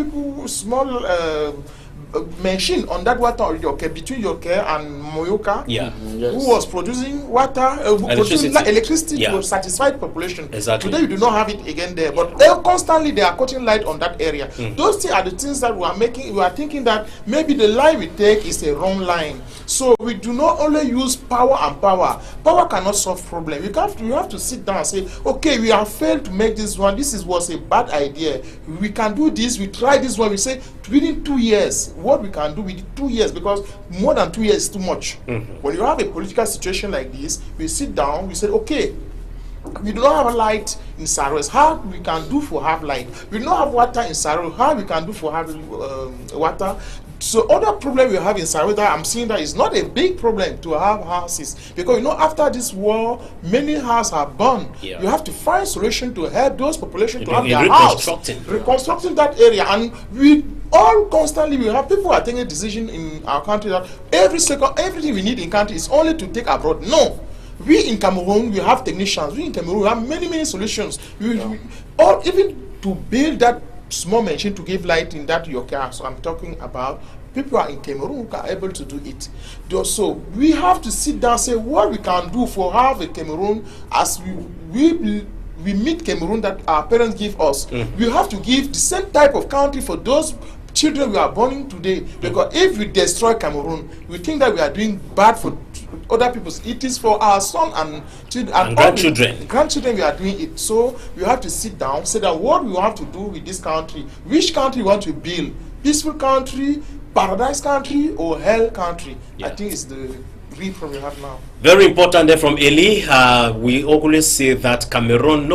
machine on that water between Yoke and Moyoka, who was producing water, producing electricity to satisfy the population. Exactly. Today you do not have it again there, but constantly they are cutting light on that area. Those things are the things that we are making. We are thinking that maybe the line we take is a wrong line. So we do not only use power and power. Power cannot solve problem. You have to sit down and say, okay, we have failed to make this one. Was a bad idea. We can do this. We try this one. We say within 2 years. What we can do with 2 years, because more than 2 years is too much. When you have a political situation like this, we sit down, we say, okay, we do not have a light in Saros. How we can do for have light? We do not have water in Saros. How we can do for have water? So other problem we have in Saros that I'm seeing that is not a big problem to have houses, because after this war, many houses are burned. You have to find solution to help those population to have their house, reconstructing that area, and we all constantly we have people are taking a decision in our country that everything we need in country is only to take abroad. No. We in Cameroon, we have technicians. We in Cameroon, we have many solutions. Or even to build that small machine to give light in that your car. So I'm talking about people are in Cameroon who are able to do it. So we have to sit down and say what we can do for have a Cameroon as we meet Cameroon that our parents give us. We have to give the same type of country for those children we are born today. Because if we destroy Cameroon, we think that we are doing bad for other people. It is for our son and grandchildren we are doing it. So we have to sit down, say that what we have to do with this country, which country we want to build, peaceful country, paradise country, or hell country. I think it's the real problem we have now. Very important there from Eli. We always say that Cameroon,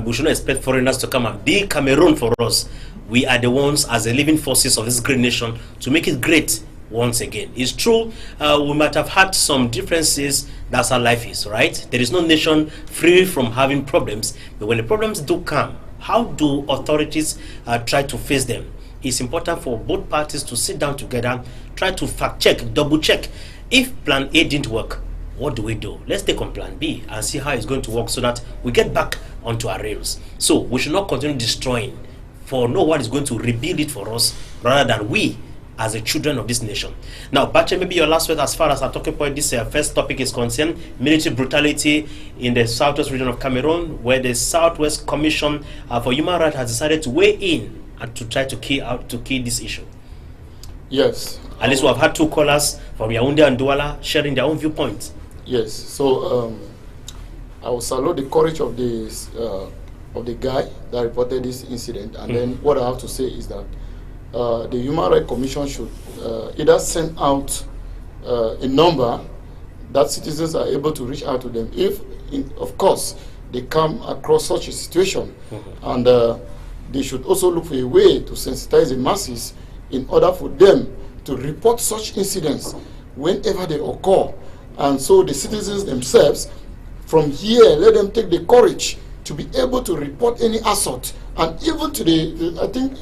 we should not expect foreigners to come and build Cameroon for us. We are the ones as the living forces of this great nation to make it great once again. It's true, we might have had some differences. That's how life is, right? There is no nation free from having problems, but when the problems do come, how do authorities try to face them? It's important for both parties to sit down together, try to fact check, double check. If plan A didn't work, what do we do? Let's take on plan B and see how it's going to work so that we get back onto our rails. So we should not continue destroying, for no one is going to rebuild it for us rather than we as the children of this nation. Now, Bache, maybe your last word as far as our talking point, this first topic is concerned, military brutality in the southwest region of Cameroon, where the Southwest Commission for Human Rights has decided to weigh in and to try to key this issue. Yes. At least we have had two callers from Yaoundé and Douala sharing their own viewpoints. Yes. So I will salute the courage of the guy that reported this incident, and then what I have to say is that the Human Rights Commission should either send out a number that citizens are able to reach out to them if, of course, they come across such a situation, and they should also look for a way to sensitize the masses in order for them to report such incidents whenever they occur, and so the citizens themselves from here, let them take the courage to be able to report any assault. And even to the, I think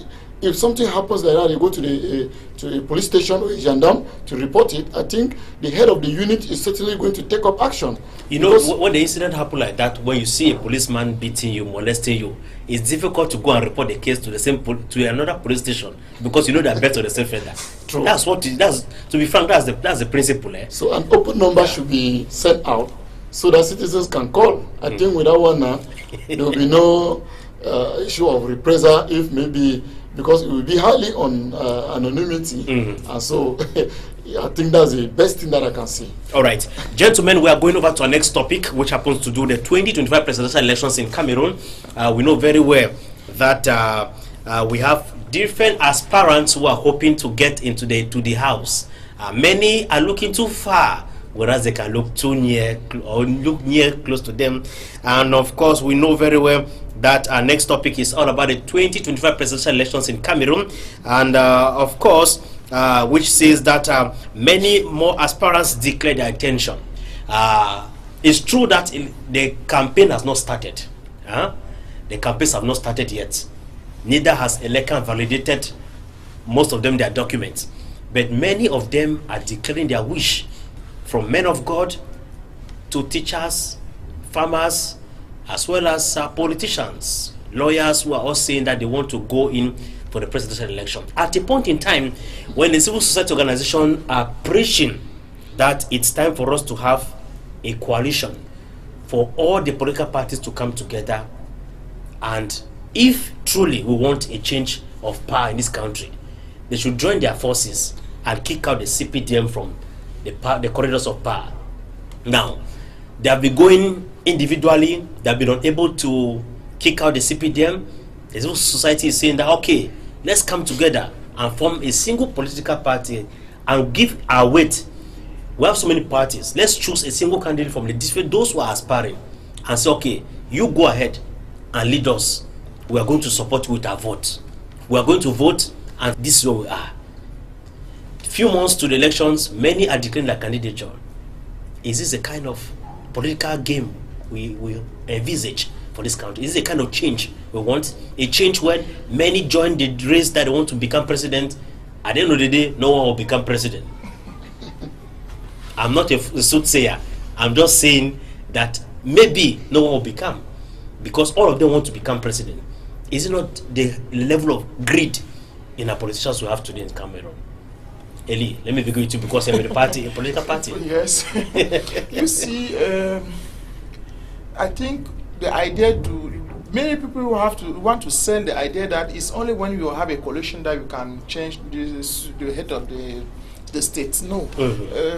if something happens like that, they go to a police station or a gendarme to report it. I think the head of the unit is certainly going to take up action. You know, when the incident happen like that, when you see a policeman beating you, molesting you, it's difficult to go and report the case to the same to another police station because you know they're better the same offender. True. That's to be frank, that's the principle. So an open number should be sent out so that citizens can call. I think with that one, there will be no issue of reprisal if maybe, because it will be highly on anonymity, and so I think that's the best thing that I can see. All right, gentlemen, we are going over to our next topic, which happens to do the 2025 presidential elections in Cameroon. We know very well that we have different aspirants who are hoping to get into the house. Many are looking too far, whereas they can look too near or look near close to them. And of course, we know very well that our next topic is all about the 2025 presidential elections in Cameroon, and of course, which says that many more aspirants declare their intention. It's true that the campaign has not started. The campaigns have not started yet. Neither has Election validated most of them their documents, but many of them are declaring their wish, from men of God to teachers, farmers, as well as politicians, lawyers who are all saying that they want to go in for the presidential election. At a point in time when the civil society organizations are preaching that it's time for us to have a coalition for all the political parties to come together, and if truly we want a change of power in this country, they should join their forces and kick out the CPDM from the corridors of power. Now, they have been going individually, they have been unable to kick out the CPDM. The civil society is saying that, okay, let's come together and form a single political party and give our weight. We have so many parties. Let's choose a single candidate from the different, those who are aspiring, and say, okay, you go ahead and lead us. We are going to support you with our vote. We are going to vote, and this is where we are. Few months to the elections, many are declaring their candidature. Is this a kind of political game we envisage for this country? Is this a kind of change we want? A change when many join the race that they want to become president. At the end of the day, no one will become president. I'm not a soothsayer. I'm just saying that maybe no one will become, because all of them want to become president. Is it not the level of greed in our politicians we have today in Cameroon? Eli, let me begin with you, because I'm in a party, a political party. Yes. You see, I think the idea many people want to sell the idea that it's only when you have a coalition that you can change the head of the state. No.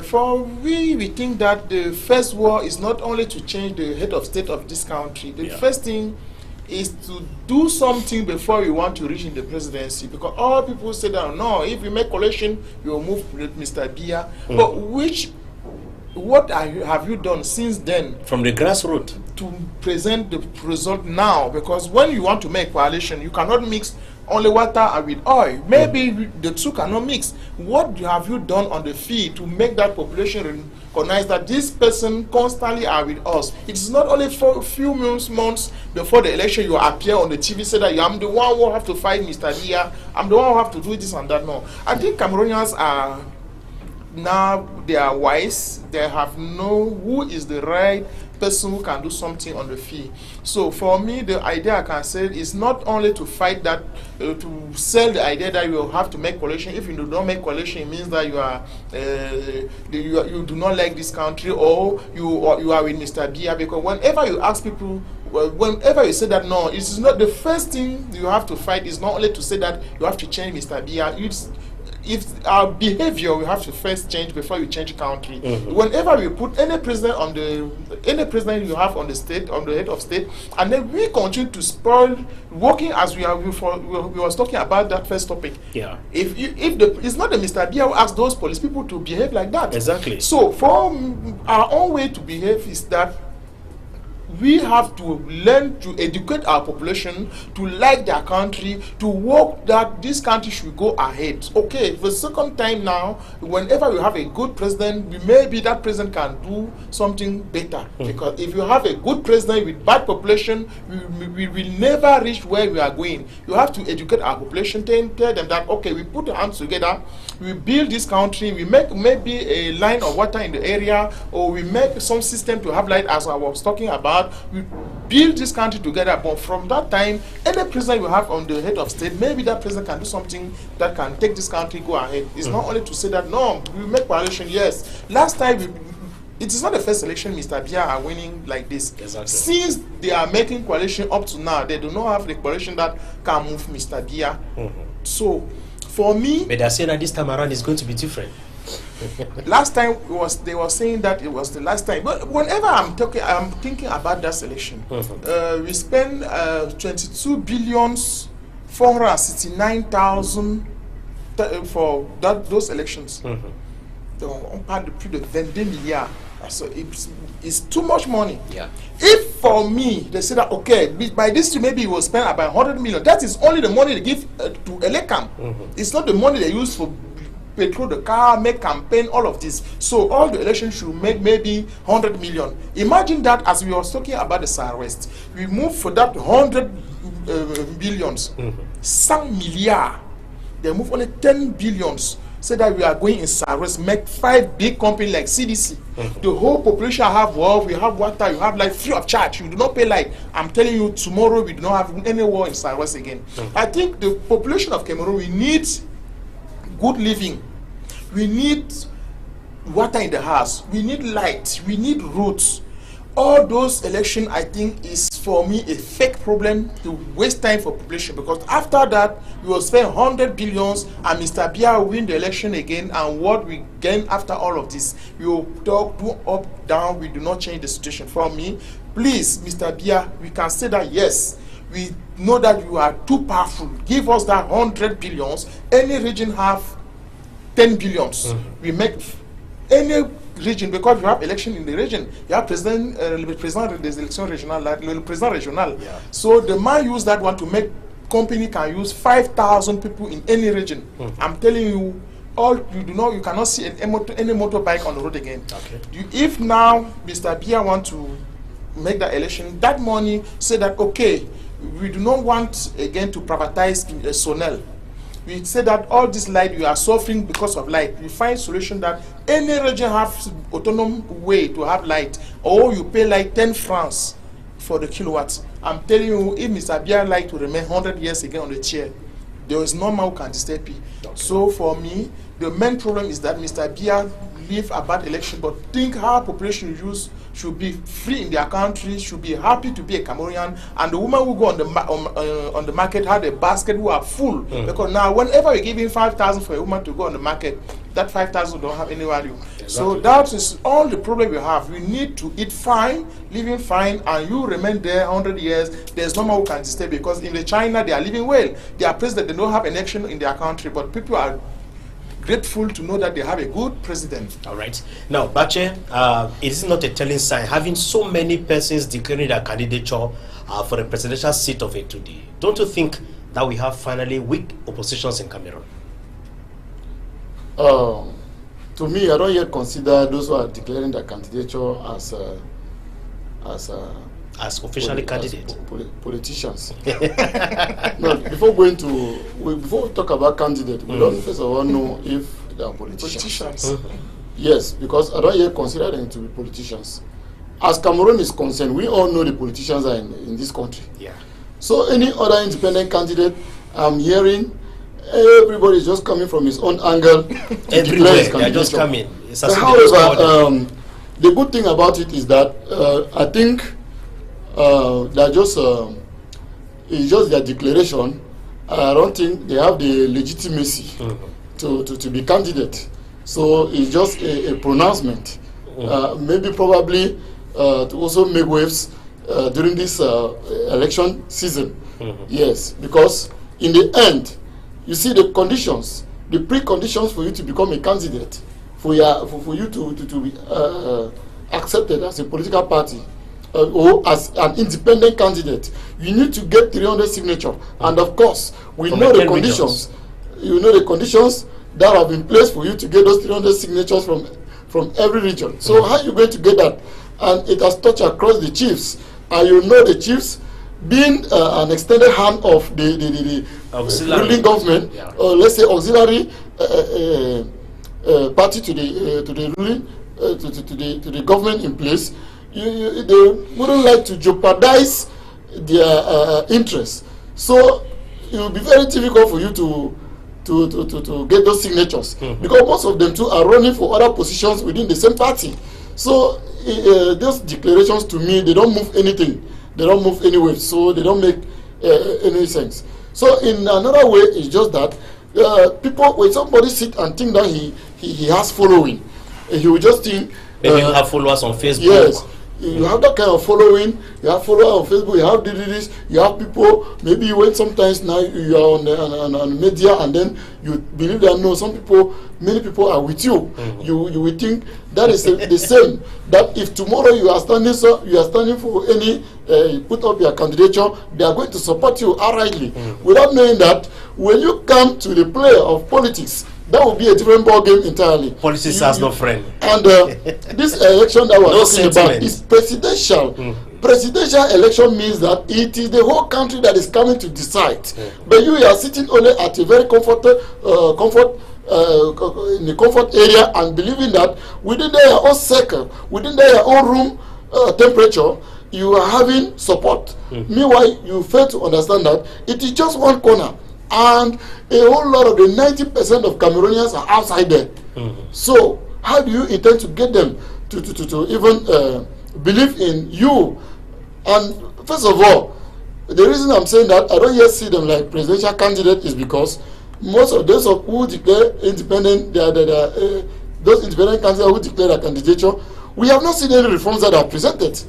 For we think that the first war is not only to change the head of state of this country. The first thing is to do something before you want to reach in the presidency, because all people say that no, if you make coalition, you will move with Mr. Biya. But what have you done since then? From the grassroots to present the result now, because when you want to make coalition, you cannot mix only water with oil. Maybe the two cannot mix. What have you done on the field to make that population recognize that this person constantly are with us? It is not only for a few months before the election you appear on the TV, say that I'm the one who have to fight Mr. Dia, I'm the one who have to do this and that. No, I think Cameroonians are now, they are wise. They have known who is the right person who can do something on the field. So for me, the idea I can say is not only to fight that, to sell the idea that you will have to make coalition. If you do not make coalition, it means that you are you do not like this country, or you are with Mr. Biya. Because whenever you ask people, whenever you say that no, it is not the first thing you have to fight. Is not only to say that you have to change Mr. Biya. If our behavior we have to first change before you change the country. Whenever we put any president you have on the state, on the head of state, and then we continue to spoil working as we was talking about that first topic. Yeah. It's not the Mr. Biya who asks those police people to behave like that. Exactly. So for our own way to behave is that we have to learn to educate our population to like their country, to work that this country should go ahead. Okay, for the second time now, whenever you have a good president, maybe that president can do something better. Because if you have a good president with bad population, we will never reach where we are going. You have to educate our population, tell them that, okay, we put our hands together, we build this country, we make maybe a line of water in the area, or we make some system to have light, as I was talking about. We build this country together, but from that time, any president you have on the head of state, maybe that president can do something that can take this country go ahead. It's not only to say that, no, we make coalition, yes. Last time, it is not the first election Mr. Bia are winning like this. Exactly. Since they are making coalition up to now, they do not have the coalition that can move Mr. Bia. So, for me... But they say that this time around is going to be different. Last time they were saying that it was the last time. But whenever I'm thinking about that selection, we spent 22 billions 469,000 for those elections. On parle de plus de 22 milliards. So it's too much money. Yeah. If for me they say that, okay, by this year maybe it will spend about 100 million, that is only the money they give to Elekam. It's not the money they use for petrol the car, make campaign, all of this. So all the elections should make maybe 100 million. Imagine that, as we were talking about the Southwest, we move for that 100 billions, 100 milliards. They move only 10 billions. Say that we are going in Southwest, make 5 big companies like CDC. The whole population have water, we have water, you have light free of charge. You do not pay light. I'm telling you, tomorrow we do not have any war in Southwest again. I think the population of Cameroon, we need good living. We need water in the house. We need light. We need roads. All those elections, I think, is for me a fake problem to waste time for population, because after that, we will spend 100 billions and Mr. Bia will win the election again, and what we gain after all of this, we will talk, do up, down, we do not change the situation. For me, please, Mr. Bia, we can say that yes, we know that you are too powerful. Give us that 100 billions. Any region have 10 billions. We make any region, because you have election in the region, you have president, there's election regional, president regional. Yeah. So the man use that one to make company can use 5,000 people in any region. I'm telling you, you cannot see any motorbike on the road again. Okay. If now Mr. Bia want to make that election, that money say that, okay, we do not want again to privatize Sonel. We say that all this light, you are suffering because of light. We find solution that any region has autonomous way to have light, or you pay like 10 francs for the kilowatts. I'm telling you, if Mr. Bia like to remain 100 years again on the chair, there is no man who can disturb you. Okay. So for me, the main problem is that Mr. Bia live a bad election, but think how population should be free in their country, should be happy to be a Cameroonian, and the woman who go on the market have a basket who are full. Because now whenever we give him 5,000 for a woman to go on the market, that 5,000 don't have any value. Exactly. So that is all the problem we have. We need to eat fine, living fine, and you remain there 100 years. There's no one who can stay, because in the China they are living well. They are president, they don't have an election in their country, but people are grateful to know that they have a good president. All right. Now, Bache, it is not a telling sign having so many persons declaring their candidature for the presidential seat of it today. Don't you think that we have finally weak oppositions in Cameroon? To me, I don't yet consider those who are declaring their candidature as officially candidates, politicians. No, before we talk about candidates, we don't first of all know if they are politicians. Yes, because I don't yet consider them to be politicians. As Cameroon is concerned, we all know the politicians are in this country. Yeah. So any other independent candidate, I'm hearing everybody is just coming from his own angle. Everywhere, they're just coming. However, the good thing about it is that I think that it's just their declaration. I don't think they have the legitimacy to be candidate. So it's just a pronouncement. Maybe probably to also make waves during this election season. Yes, because in the end, you see the conditions, the preconditions for you to become a candidate, for you to be accepted as a political party. or as an independent candidate, you need to get 300 signatures. And of course, we know the conditions. You know the conditions that have been placed for you to get those 300 signatures from every region. So how are you going to get that? And it has touched across the chiefs. And you know the chiefs being an extended hand of the ruling government, or let's say auxiliary party to the ruling to the government in place, they wouldn't like to jeopardize their interests. So it will be very difficult for you to get those signatures, because most of them too are running for other positions within the same party. So those declarations, to me, they don't move anything. They don't move anywhere. So they don't make any sense. So in another way, it's just that people, when somebody sit and think that he has following, he will just think. Maybe you have followers on Facebook. Yes. You have that kind of following. You have followers on Facebook. You have this. You have people. Maybe when sometimes now you are on media, and then you believe that no, many people are with you. You will think that is the same. That if tomorrow you are standing for any put up your candidature, they are going to support you outrightly, without knowing that when you come to the play of politics, that will be a different ball game entirely. Politics has no friend. And this election that we're talking about is presidential. Presidential election means that it is the whole country that is coming to decide. But you are sitting only at a very comfort in the comfort area, and believing that within their own circle, within their own room temperature, you are having support. Meanwhile, you fail to understand that it is just one corner, and a whole lot of the 90% of Cameroonians are outside there. So how do you intend to get them to even believe in you? And first of all, the reason I'm saying that I don't yet see them like presidential candidates is because most of those who declare independent, those independent candidates who declare their candidature, we have not seen any reforms that are presented.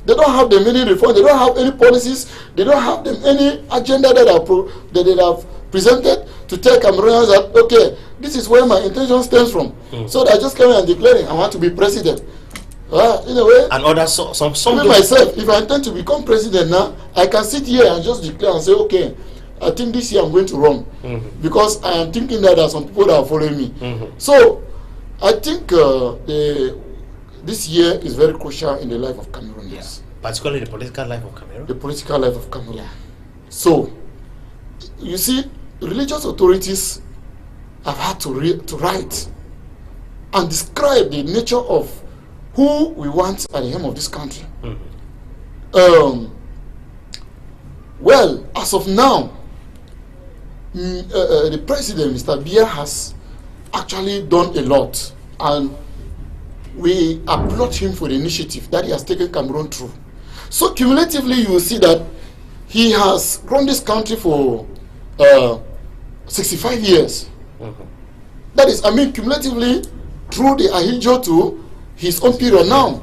They don't have them any reforms. They don't have any policies. They don't have them any agenda that they have presented to tell Cameroonians that, okay, this is where my intention stems from. So they just came and declaring, I want to be president. In a way, and others, some myself, if I intend to become president now, I can sit here and just declare and say, okay, I think this year I'm going to run, because I am thinking that there are some people that are following me. So I think this year is very crucial in the life of Cameroonians. Particularly the political life of Cameroon. The political life of Cameroon. So, you see, religious authorities have had to write and describe the nature of who we want at the helm of this country. Well, as of now, the president, Mr. Biya, has actually done a lot, and we applaud him for the initiative that he has taken Cameroon through. So cumulatively, you will see that he has run this country for 65 years. That is, I mean, cumulatively, through the Ahijo to his own period now.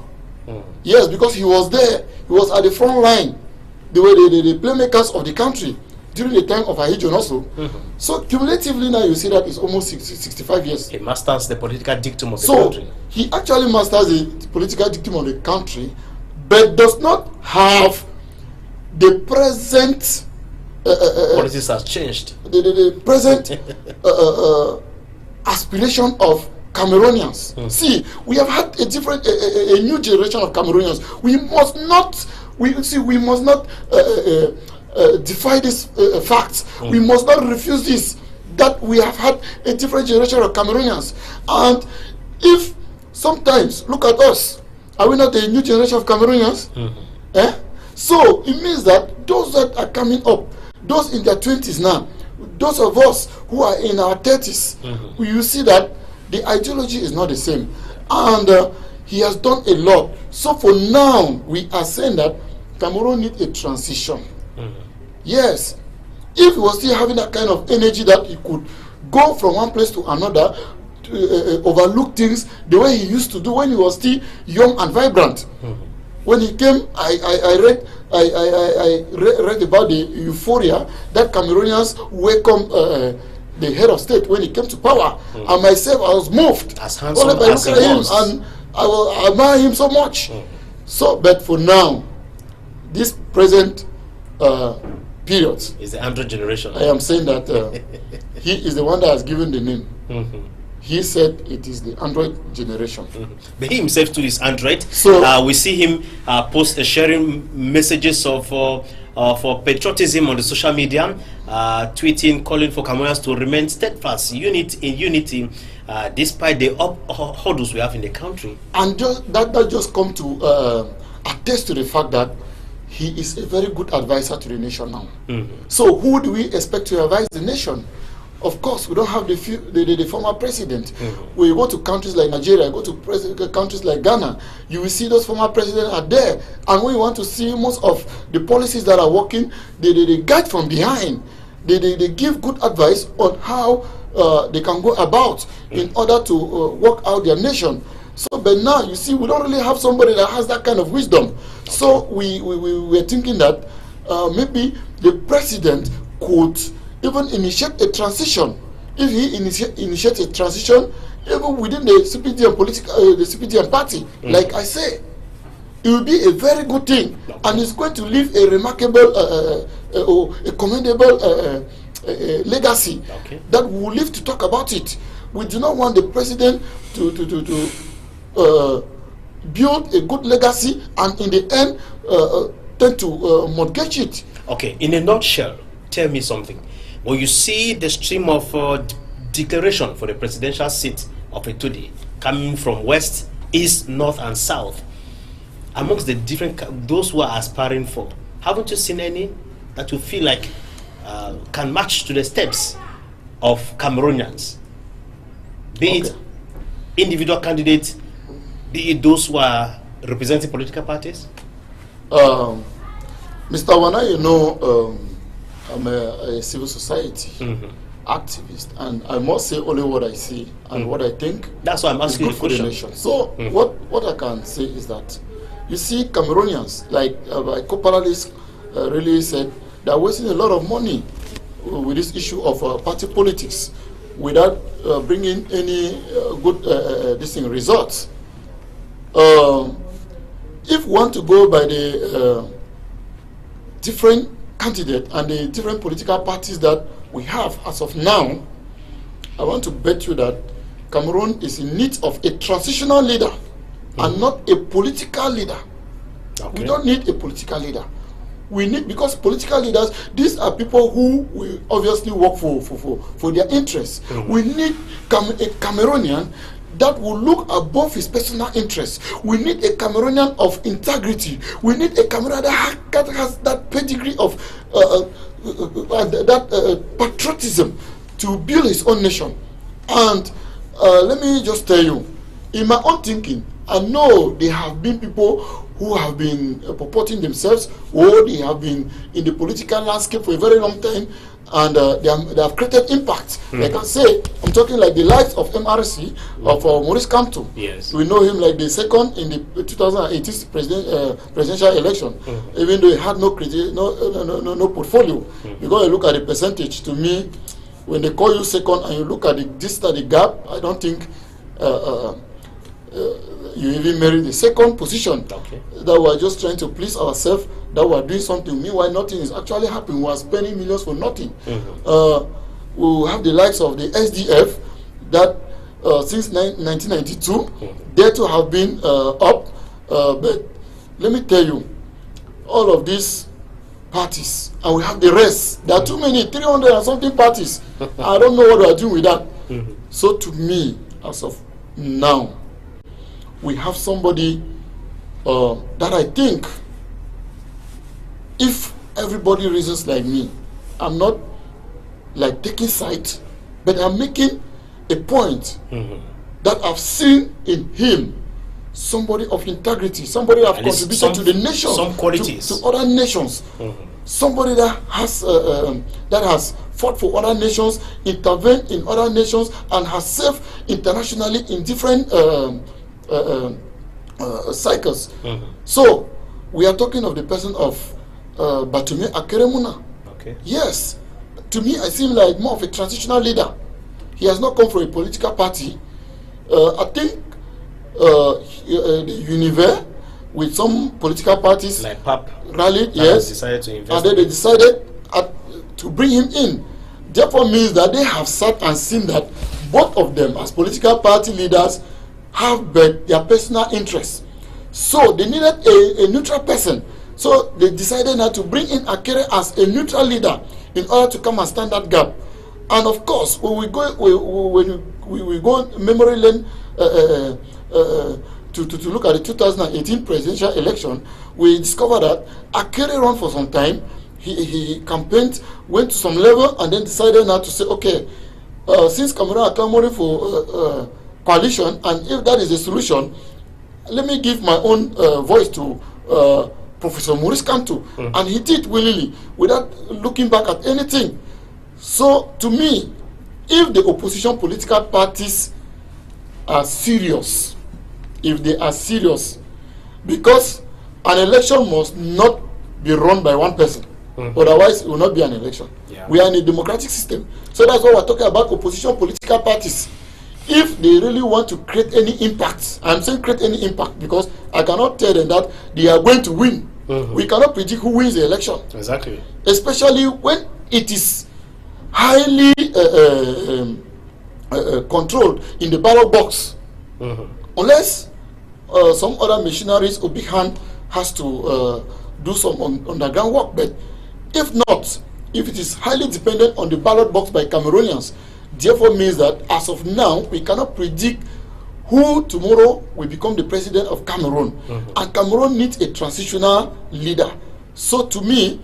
Yes, because he was there. He was at the front line. They were the playmakers of the country during the time of Ahijo also. So cumulatively now you see that it's almost 65 years. He masters the political dictum of the country. So he actually masters the political dictum of the country, but does not have the present politics has changed. The present aspiration of Cameroonians. See, we have had a different, a new generation of Cameroonians. We must not, we must not defy this fact. We must not refuse this, that we have had a different generation of Cameroonians. And if sometimes, look at us, are we not a new generation of Cameroonians? So it means that those that are coming up, those in their 20s now, those of us who are in our 30s, you see that the ideology is not the same. And he has done a lot. So for now, we are saying that Cameroon needs a transition. Yes. If he was still having that kind of energy that he could go from one place to another, to, overlook things the way he used to do when he was still young and vibrant. When he came, I read about the euphoria that Cameroonians welcomed the head of state when he came to power. And myself, I was moved. As handsome as he was. And I will admire him so much. So, but for now, this present period, It's the Android generation. I am saying that he is the one that has given the name. He said it is the Android generation. But he himself too is Android. So we see him sharing messages of for patriotism on the social media, tweeting, calling for Cameroonians to remain steadfast, in unity, despite the hurdles we have in the country. And that just come to attest to the fact that he is a very good advisor to the nation now. So who do we expect to advise the nation? Of course, we don't have the former president. When you go to countries like Nigeria, go to countries like Ghana, you will see those former presidents are there. And when you want to see most of the policies that are working, they guide from behind. They give good advice on how they can go about in order to work out their nation. So, but now you see, we don't really have somebody that has that kind of wisdom. So we were thinking that maybe the president could even initiate a transition. If he initiates a transition, even within the CPDM the CPDM party, like I say, it will be a very good thing, and it's going to leave a remarkable, a commendable legacy that we will live to talk about it. We do not want the president to build a good legacy and in the end tend to mortgage it. Okay, in a nutshell, tell me something. When you see the stream of declaration for the presidential seat of Etudi coming from west, east, north, and south, amongst the different those who are aspiring for, haven't you seen any that you feel like can match to the steps of Cameroonians? Be it individual candidates, be it those who are representing political parties? Mr. Wana, you know, I'm a civil society activist, and I must say only what I see and what I think. That's why I'm asking the question. So what I can say is that, you see, Cameroonians, like my co-panelists really said, they're wasting a lot of money with this issue of party politics without bringing any good results. If we want to go by the different candidate and the different political parties that we have as of now, I want to bet you that Cameroon is in need of a transitional leader and not a political leader. We don't need a political leader. We need, because political leaders, these are people who will obviously work for their interests. We need a Cameroonian that will look above his personal interests. We need a Cameroonian of integrity. We need a Cameroonian that has that pedigree of patriotism to build his own nation. And let me just tell you, in my own thinking, I know there have been people who have been purporting themselves, or they have been in the political landscape for a very long time, and they have created impact. Like I say, I'm talking like the likes of MRC, of Maurice Kamto. Yes. We know him like the second in the 2018 presidential election, even though he had no portfolio. Because you look at the percentage, to me, when they call you second and you look at the gap, I don't think you even merit the second position. That we are just trying to please ourselves, that we are doing something. Meanwhile, nothing is actually happening. We are spending millions for nothing. We have the likes of the SDF that since 1992, they too have been up. But let me tell you, all of these parties, and we have the rest. There are too many, 300 and something parties. I don't know what we are doing with that. So to me, as of now, we have somebody that I think, if everybody reasons like me, I'm not like taking sides, but I'm making a point that I've seen in him somebody of integrity, somebody that have contributed to the nation, some qualities, to other nations, somebody that has fought for other nations, intervened in other nations, and has served internationally in different cycles. So we are talking of the person of Batume Akeremuna. Yes, to me I seem like more of a transitional leader. He has not come from a political party. I think the Univer, with some political parties. Like PAP. Rallied, yes. Decided to invest. And then they decided to bring him in. Therefore means that they have sat and seen that both of them as political party leaders have their personal interests. So they needed a neutral person. So they decided now to bring in Akere as a neutral leader in order to come and stand that gap. And of course, when we go memory lane to look at the 2018 presidential election, we discovered that Akere ran for some time. He campaigned, went to some level, and then decided now to say, okay, since Cameroon are clamoring for coalition, and if that is the solution, let me give my own voice to Professor Maurice Kanto. And he did willingly, without looking back at anything. So, to me, if the opposition political parties are serious, because an election must not be run by one person, otherwise it will not be an election. Yeah. We are in a democratic system. So that's why we're talking about opposition political parties. If they really want to create any impact, I'm saying create any impact because I cannot tell them that they are going to win. We cannot predict who wins the election. Exactly. Especially when it is highly controlled in the ballot box. Unless some other machineries or big hand has to do some underground work. But if not, if it is highly dependent on the ballot box by Cameroonians, therefore means that as of now, we cannot predict who tomorrow will become the president of Cameroon. And Cameroon needs a transitional leader. So to me,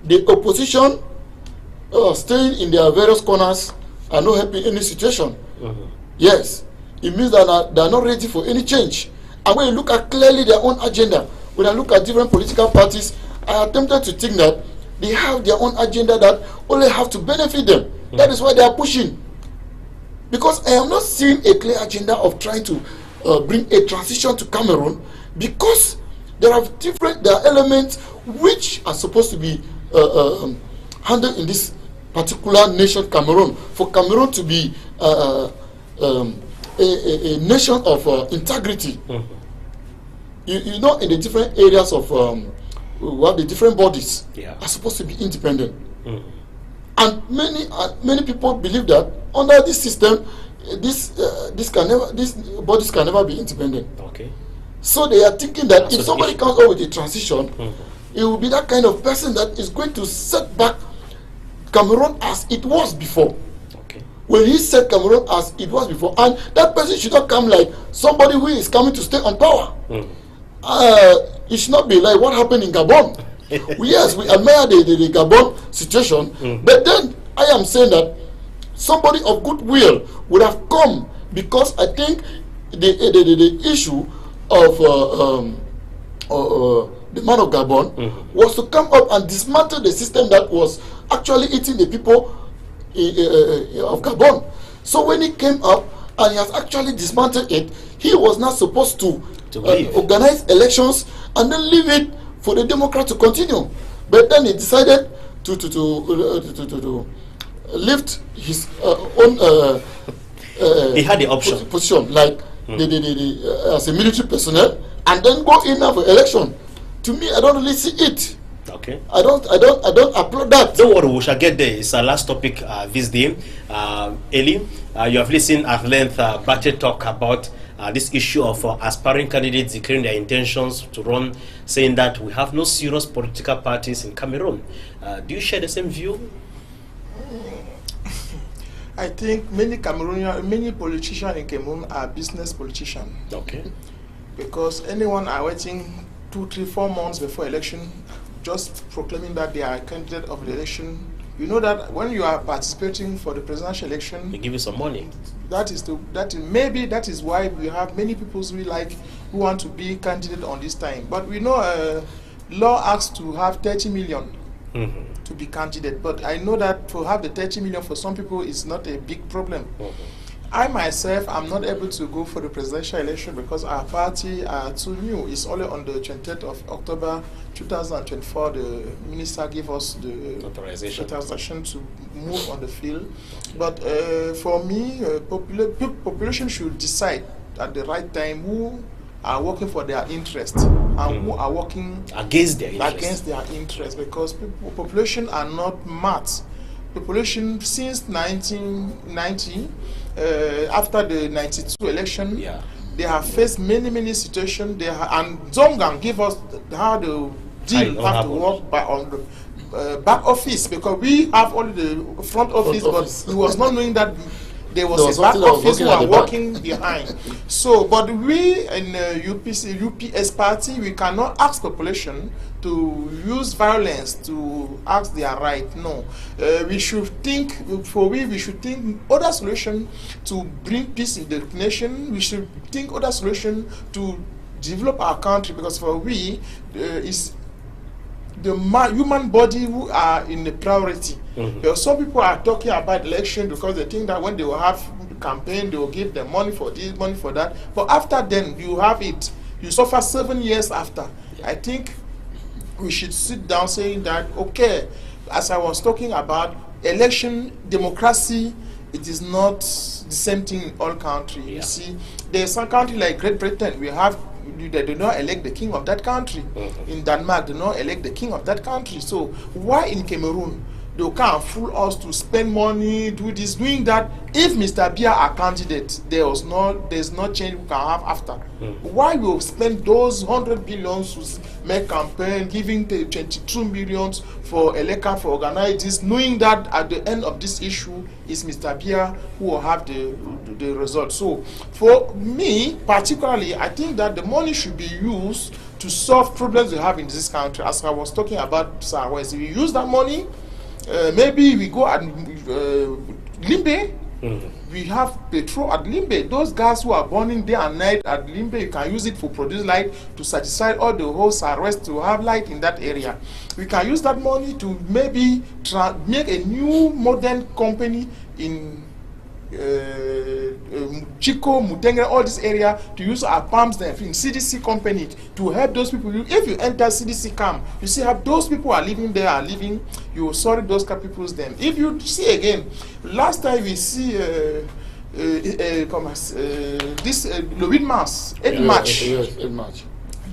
the opposition staying in their various corners are not helping any situation. Yes, it means that they are not ready for any change. And when you look at clearly their own agenda, when I look at different political parties, I attempted to think that they have their own agenda that only have to benefit them. That is why they are pushing. Because I am not seeing a clear agenda of trying to bring a transition to Cameroon, because there are elements which are supposed to be handled in this particular nation, Cameroon, for Cameroon to be a nation of integrity. You know, in the different areas of the different bodies are supposed to be independent. And many people believe that under this system, these bodies can never be independent. Okay. So they are thinking that if somebody comes up with a transition, it will be that kind of person that is going to set back Cameroon as it was before. Okay. When he set Cameroon as it was before, and that person should not come like somebody who is coming to stay on power. It should not be like what happened in Gabon. Yes, we admire the Gabon situation, but then I am saying that somebody of goodwill would have come, because I think the issue of the man of Gabon was to come up and dismantle the system that was actually eating the people of Gabon. So when he came up and he has actually dismantled it, he was not supposed to organize elections and then leave it for the Democrats to continue. But then he decided to lift his own he had the option position, like as a military personnel, and then go in now for election. To me, I don't really see it. Okay. I don't applaud that. Don't worry, we shall get there. It's our last topic this day. Eli, you have listened at length Bache talk about this issue of aspiring candidates declaring their intentions to run, saying that we have no serious political parties in Cameroon. Do you share the same view? I think many politicians in Cameroon are business politicians. Okay. Because anyone are waiting 2, 3, 4 months before election, just proclaiming that they are a candidate of the election. You know that when you are participating for the presidential election, they give you some money. Maybe that is why we have many people who want to be candidate on this time. But we know law asks to have 30 million to be candidate. But I know that to have the 30 million for some people is not a big problem. I myself am not able to go for the presidential election because our party are too new. It's only on the 28th of October 2024 the minister gave us the authorization to move on the field. But for me, population should decide at the right time who are working for their interest and who are working against their interest, because population are not mad. Population since 1990, after the 92 election, they have faced many situations. And Zongang give us how the deal have to work by on the back office, because we have only the front office, but we was not knowing that there was a back office who are working behind. So, but we in UPS party, we cannot ask population to use violence to ask their right. No, we should think, we should think other solution to bring peace in the nation. We should think other solution to develop our country, because for we is the human body who are in the priority. Some people are talking about election because they think that when they will have campaign, they will give them money for this, money for that. But after then, you have it. You suffer 7 years after. I think we should sit down saying that, okay, as I was talking about, election, democracy, it is not the same thing in all countries. You see, there's some country like Great Britain, we have, they do not elect the king of that country. In Denmark, they do not elect the king of that country. So why in Cameroon they can't fool us to spend money, do this, doing that? If Mr. Biya are candidate, there's no change we can have after. Why will spend those 100 billions to make campaign, giving the 22 millions for election for organize this, knowing that at the end of this issue is Mr. Biya who will have the result? So for me particularly, I think that the money should be used to solve problems we have in this country. As I was talking about Southwest, if we use that money, maybe we go at Limbe. We have petrol at Limbe. Those gas who are burning day and night at Limbe, you can use it for produce light to satisfy all the whole Southwest to have light in that area. We can use that money to maybe make a new modern company in Chico, Mutengere, all this area, to use our palms there in CDC company to help those people. If you enter CDC camp, you see how those people are living there, you will solve those people's them. If you see again, last time we see this Louis Mars, 8 March,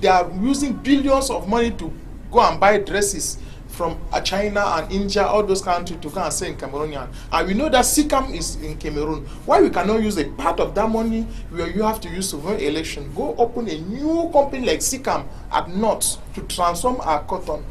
they are using billions of money to go and buy dresses from China and India, all those countries, to go and sell in Cameroonian. And we know that SICAM is in Cameroon. Why we cannot use a part of that money where you have to use to win election? Go open a new company like SICAM at North to transform our cotton.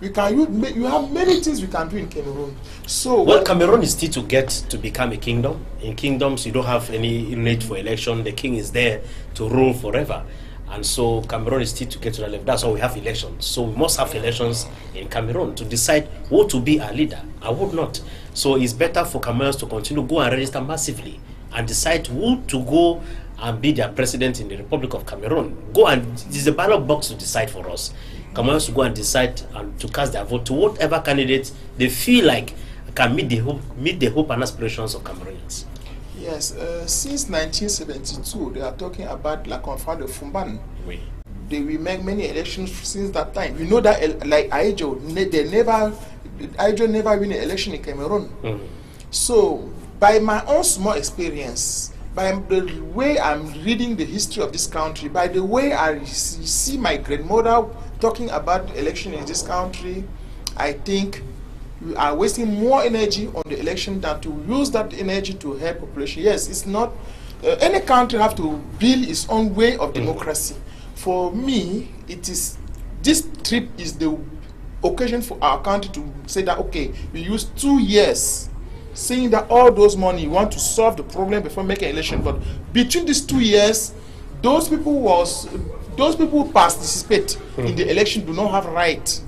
We can use, you have many things we can do in Cameroon. So well, Cameroon is still to get to become a kingdom. In kingdoms, you don't have any need for election. The king is there to rule forever. And so Cameroon is still to get to that level. That's why we have elections. So we must have elections in Cameroon to decide who to be our leader and who not. So it's better for Cameroons to continue go and register massively and decide who to go and be their president in the Republic of Cameroon. Go and, it's a ballot box to decide for us. Cameroons to go and decide and to cast their vote to whatever candidate they feel like can meet the hope and aspirations of Cameroonians. Yes, since 1972, they are talking about La Conférence de Fumban. Oui. They will make many elections since that time. You know that, like Aïdjo, Aïdjo never win an election in Cameroon. So, by my own small experience, by the way I'm reading the history of this country, by the way I see my grandmother talking about the election in this country, I think we are wasting more energy on the election than to use that energy to help population. Yes, it's not, any country have to build its own way of democracy. For me, it is, this trip is the occasion for our country to say that, okay, we use 2 years saying that all those money, you want to solve the problem before making an election. But between these 2 years, those people who participate in the election do not have right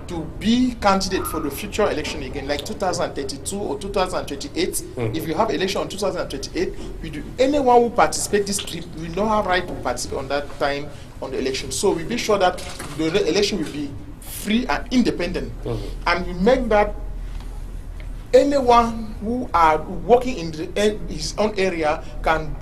to be candidate for the future election again, like 2032 or 2028. If you have election on 2028, anyone who participates this trip will not have right to participate on that time on the election. So we be sure that the election will be free and independent, and we make that anyone who are working in his own area can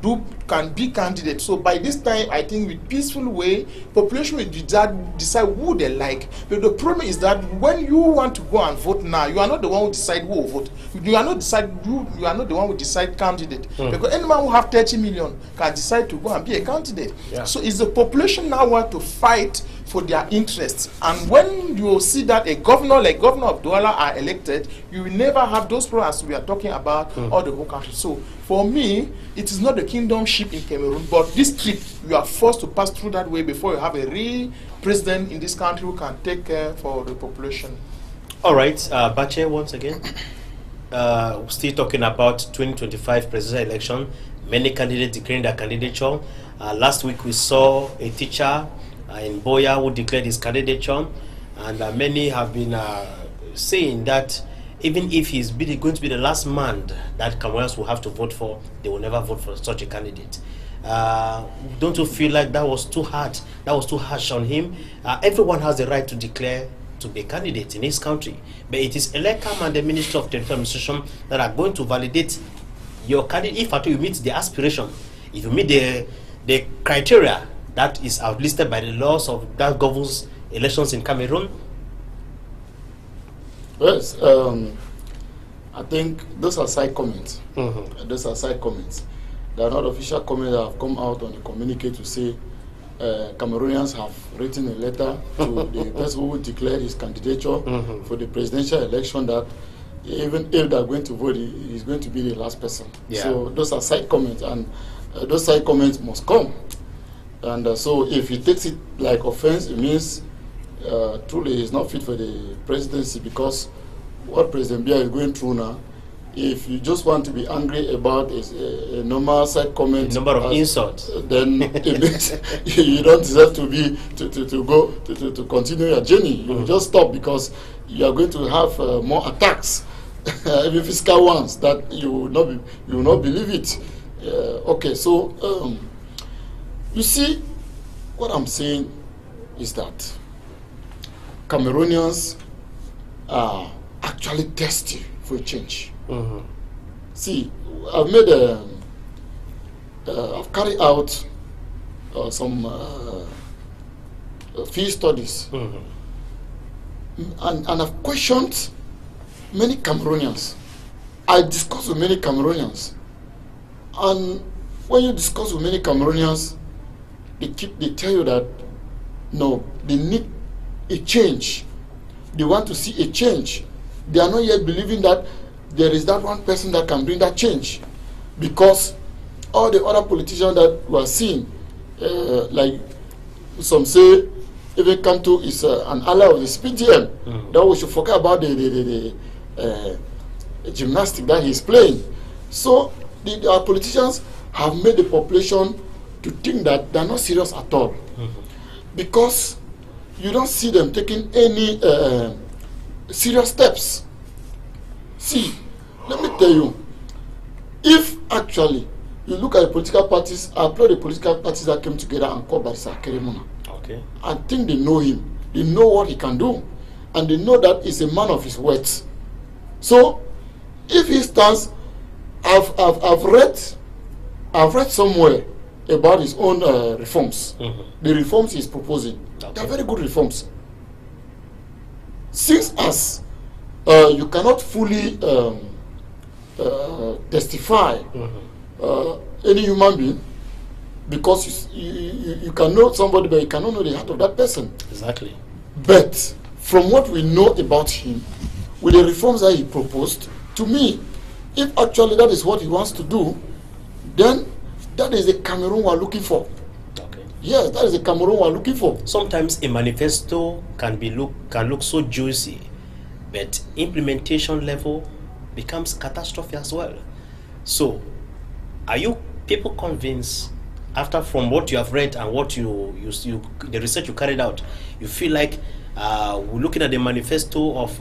be candidate. So by this time, I think with peaceful way, population will decide who they like. But the problem is that when you want to go and vote now, you are not the one who decide who will vote. You are not the one who decide candidate. Because anyone who have 30 million can decide to go and be a candidate. Yeah. So it's the population now want to fight for their interests. And when you see that a governor like Governor of Douala are elected, you will never have those problems we are talking about all the whole country. So for me, it is not the kingdomship in Cameroon, but this trip, you are forced to pass through that way before you have a real president in this country who can take care for the population. All right, Bache, once again, still talking about 2025 presidential election, many candidates declaring their candidature. Last week we saw a teacher in Boya who declared his candidature, and many have been saying that even if he's going to be the last man that Cameroonians will have to vote for, they will never vote for such a candidate. Don't you feel like that was too hard? That was too harsh on him? Everyone has the right to declare to be a candidate in his country, but it is Elecam and the Ministry of Territorial Administration that are going to validate your candidate if at all you meet the aspiration, if you meet the criteria that is outlisted by the laws of that governs elections in Cameroon. Yes, I think those are side comments. Those are side comments. They are not official comments that have come out on a communique to say Cameroonians have written a letter to the person who declared his candidature for the presidential election that even if they are going to vote, he is going to be the last person. Yeah. So those are side comments, and those side comments must come. And so if he takes it like offense, it means truly he's not fit for the presidency, because what President Biya is going through now, if you just want to be angry about a normal side comment, number of insults, then it means you don't deserve to be to continue your journey. You just stop, because you are going to have more attacks, even physical ones, that you will not believe it. Okay, so you see, what I'm saying is that Cameroonians are actually thirsty for change. See, I've carried out some field studies, and I've questioned many Cameroonians. I discussed with many Cameroonians, and when you discuss with many Cameroonians, they tell you that no, they need a change. They want to see a change. They are not yet believing that there is that one person that can bring that change, because all the other politicians that we are seeing, like some say, even Kanto is an ally of the SPDM, that we should forget about the gymnastics that he's playing. So our politicians have made the population to think that they're not serious at all, because you don't see them taking any serious steps. See, let me tell you, if actually you look at the political parties, I applaud the political parties that came together and called Barrister Keremona. Okay. I think they know him, they know what he can do, and they know that he's a man of his words. So, if he stands, I've read somewhere about his own reforms. The reforms he's proposing, they're very good reforms. Since as you cannot fully testify any human being, because you can know somebody, but you cannot know the heart of that person. Exactly. But from what we know about him, with the reforms that he proposed, to me, if actually that is what he wants to do, then that is the Cameroon we're looking for. Okay. Yes, that is the Cameroon we're looking for. Sometimes a manifesto can look so juicy, but implementation level becomes catastrophe as well. So, are you people convinced, from what you have read and what the research you carried out, you feel like we're looking at the manifesto of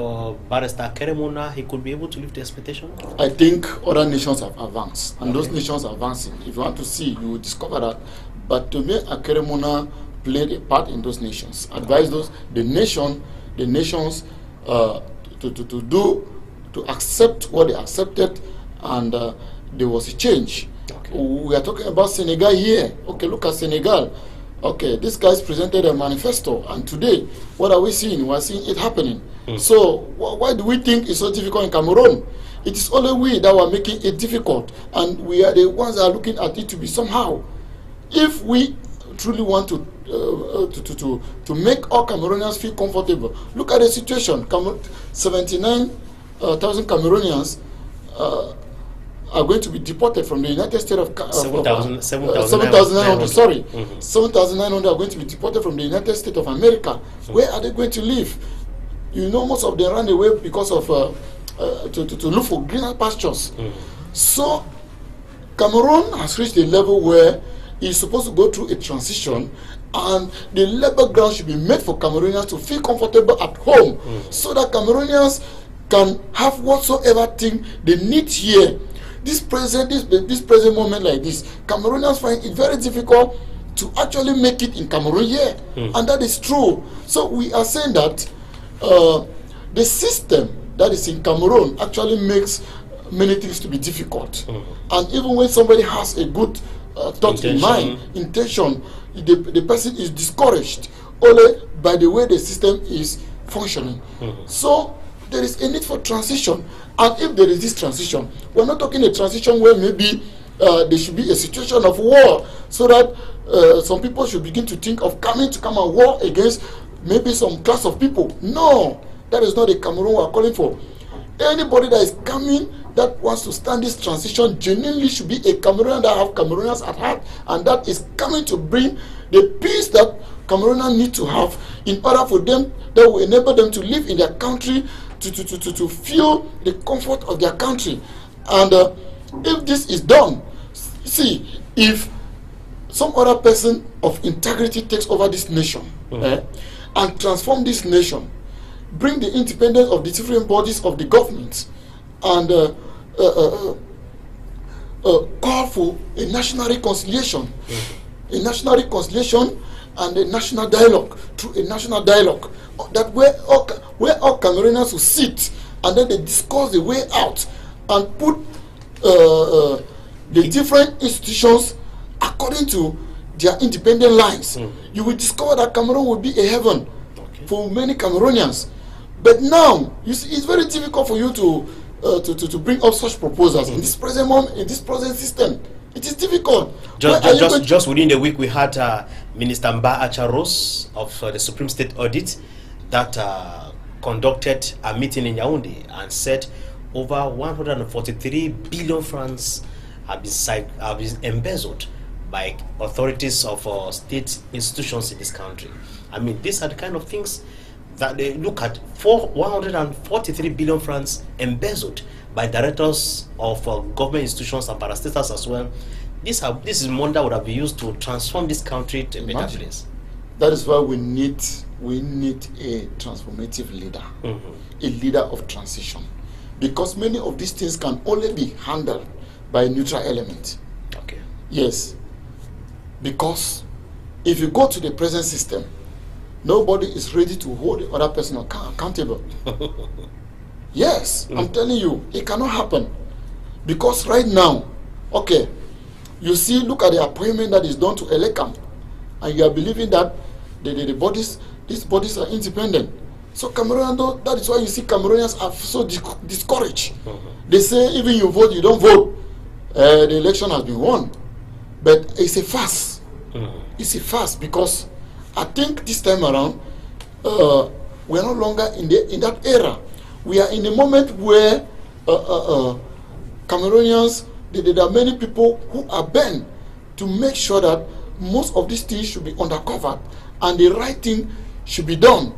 Barrister Keremona, he could be able to lift the expectation? I think other nations have advanced, and those nations are advancing. If you want to see, you will discover that. But to me, Keremona played a part in those nations, advised the nations to to accept what they accepted, and there was a change. Okay. We are talking about Senegal here. Okay, look at Senegal. Okay, these guys presented a manifesto, and today, what are we seeing? We are seeing it happening. So why do we think it's so difficult in Cameroon? It is only we that are making it difficult, and we are the ones that are looking at it to be somehow. If we truly want to make all Cameroonians feel comfortable, look at the situation. 79,000 Cameroonians are going to be deported from the United States of 7,900. Sorry, 7,900 are going to be deported from the United States of America. Where are they going to live? You know, most of them ran away because of to look for greener pastures. So Cameroon has reached a level where it's supposed to go through a transition, and the labor ground should be made for Cameroonians to feel comfortable at home, so that Cameroonians can have whatsoever thing they need here. This present moment like this, Cameroonians find it very difficult to actually make it in Cameroon here, and that is true. So we are saying that the system that is in Cameroon actually makes many things to be difficult, and even when somebody has a good thought in mind, intention, the person is discouraged only by the way the system is functioning. So there is a need for transition, and if there is this transition, we're not talking a transition where maybe there should be a situation of war, so that some people should begin to think of come and war against maybe some class of people. No, that is not the Cameroon we are calling for. Anybody that is coming that wants to stand this transition genuinely should be a Cameroonian that have Cameroonians at heart, and that is coming to bring the peace that Cameroonians need to have in order for them, that will enable them to live in their country, to feel the comfort of their country. And if this is done, see, if some other person of integrity takes over this nation and transform this nation, bring the independence of the different bodies of the government, and call for a national reconciliation, a national reconciliation and a national dialogue, through a national dialogue, that where all Cameroonians will sit and then they discuss the way out and put the different institutions according to their independent lines. You will discover that Cameroon will be a heaven for many Cameroonians. But now, you see, it's very difficult for you to bring up such proposals in this present moment, in this present system. It is difficult. Just within the week, we had Minister Mba Acharos of the Supreme State Audit that conducted a meeting in Yaoundé and said over 143 billion francs have been embezzled by authorities of state institutions in this country. I mean, these are the kind of things that they look at. 143 billion francs embezzled by directors of government institutions and parastatals as well. This is money that would have been used to transform this country to a better place. That is why we need a transformative leader, a leader of transition, because many of these things can only be handled by a neutral element. Okay. Yes, because if you go to the present system, nobody is ready to hold the other person accountable. Yes, I'm telling you, it cannot happen. Because right now, okay, you see, look at the appointment that is done to Elekam, and you are believing that these bodies are independent. So Cameroon, that is why you see Cameroonians are so discouraged. They say even you vote, you don't vote. The election has been won. But it's a farce. It's a farce, because I think this time around, we are no longer in that era. We are in a moment where Cameroonians, there are many people who are bent to make sure that most of these things should be undercovered and the right thing should be done.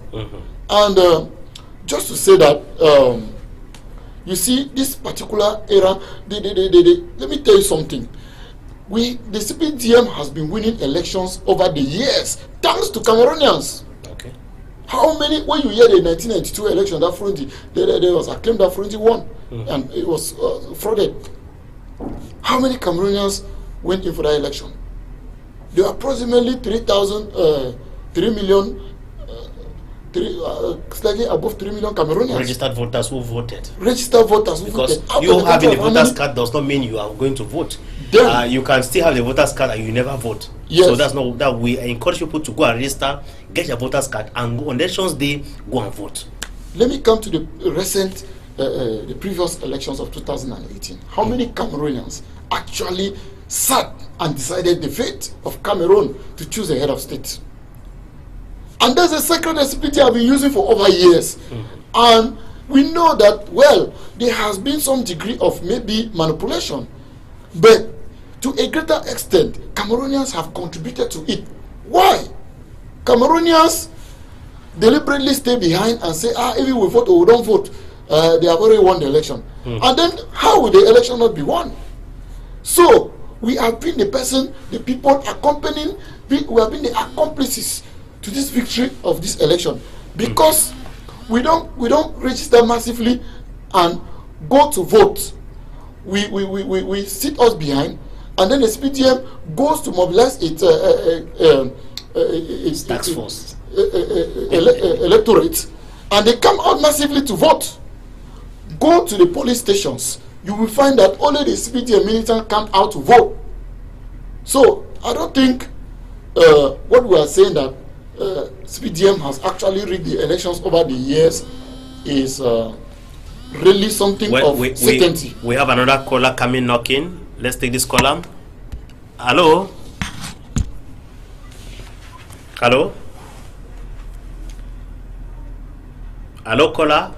And just to say that, you see, this particular era, let me tell you something. The CPDM has been winning elections over the years, thanks to Cameroonians. Okay. How many, when you hear the 1992 election, that Fronti, there was a claim that Fronti won, and it was frauded. How many Cameroonians went in for that election? There were approximately 3 million slightly above 3 million Cameroonians. Registered voters who voted. Registered voters who Because voted. you having a voter's card does not mean you are going to vote. You can still have the voter's card and you never vote. Yes. So that's not that we encourage people to go and register, get your voter's card, and on elections day go and vote. Let me come to the recent, the previous elections of 2018. How many Cameroonians actually sat and decided the fate of Cameroon to choose a head of state? And that's a secret recipe I've been using for over years. And we know that, well, there has been some degree of maybe manipulation, but to a greater extent, Cameroonians have contributed to it. Why? Cameroonians deliberately stay behind and say, even we vote or we don't vote, they have already won the election. And then how will the election not be won? So we have been the person, the people accompanying, we have been the accomplices to this victory of this election, because we don't register massively and go to vote. We sit us behind, and then the SPDM goes to mobilize its Tax force. Electorate, and they come out massively to vote. Go to the police stations, you will find that only the SPDM militants come out to vote. So I don't think what we are saying that SPDM has actually rigged the elections over the years is really something of certainty. We have another caller coming knocking. Let's take this caller. Hello? Hello? Hello, caller?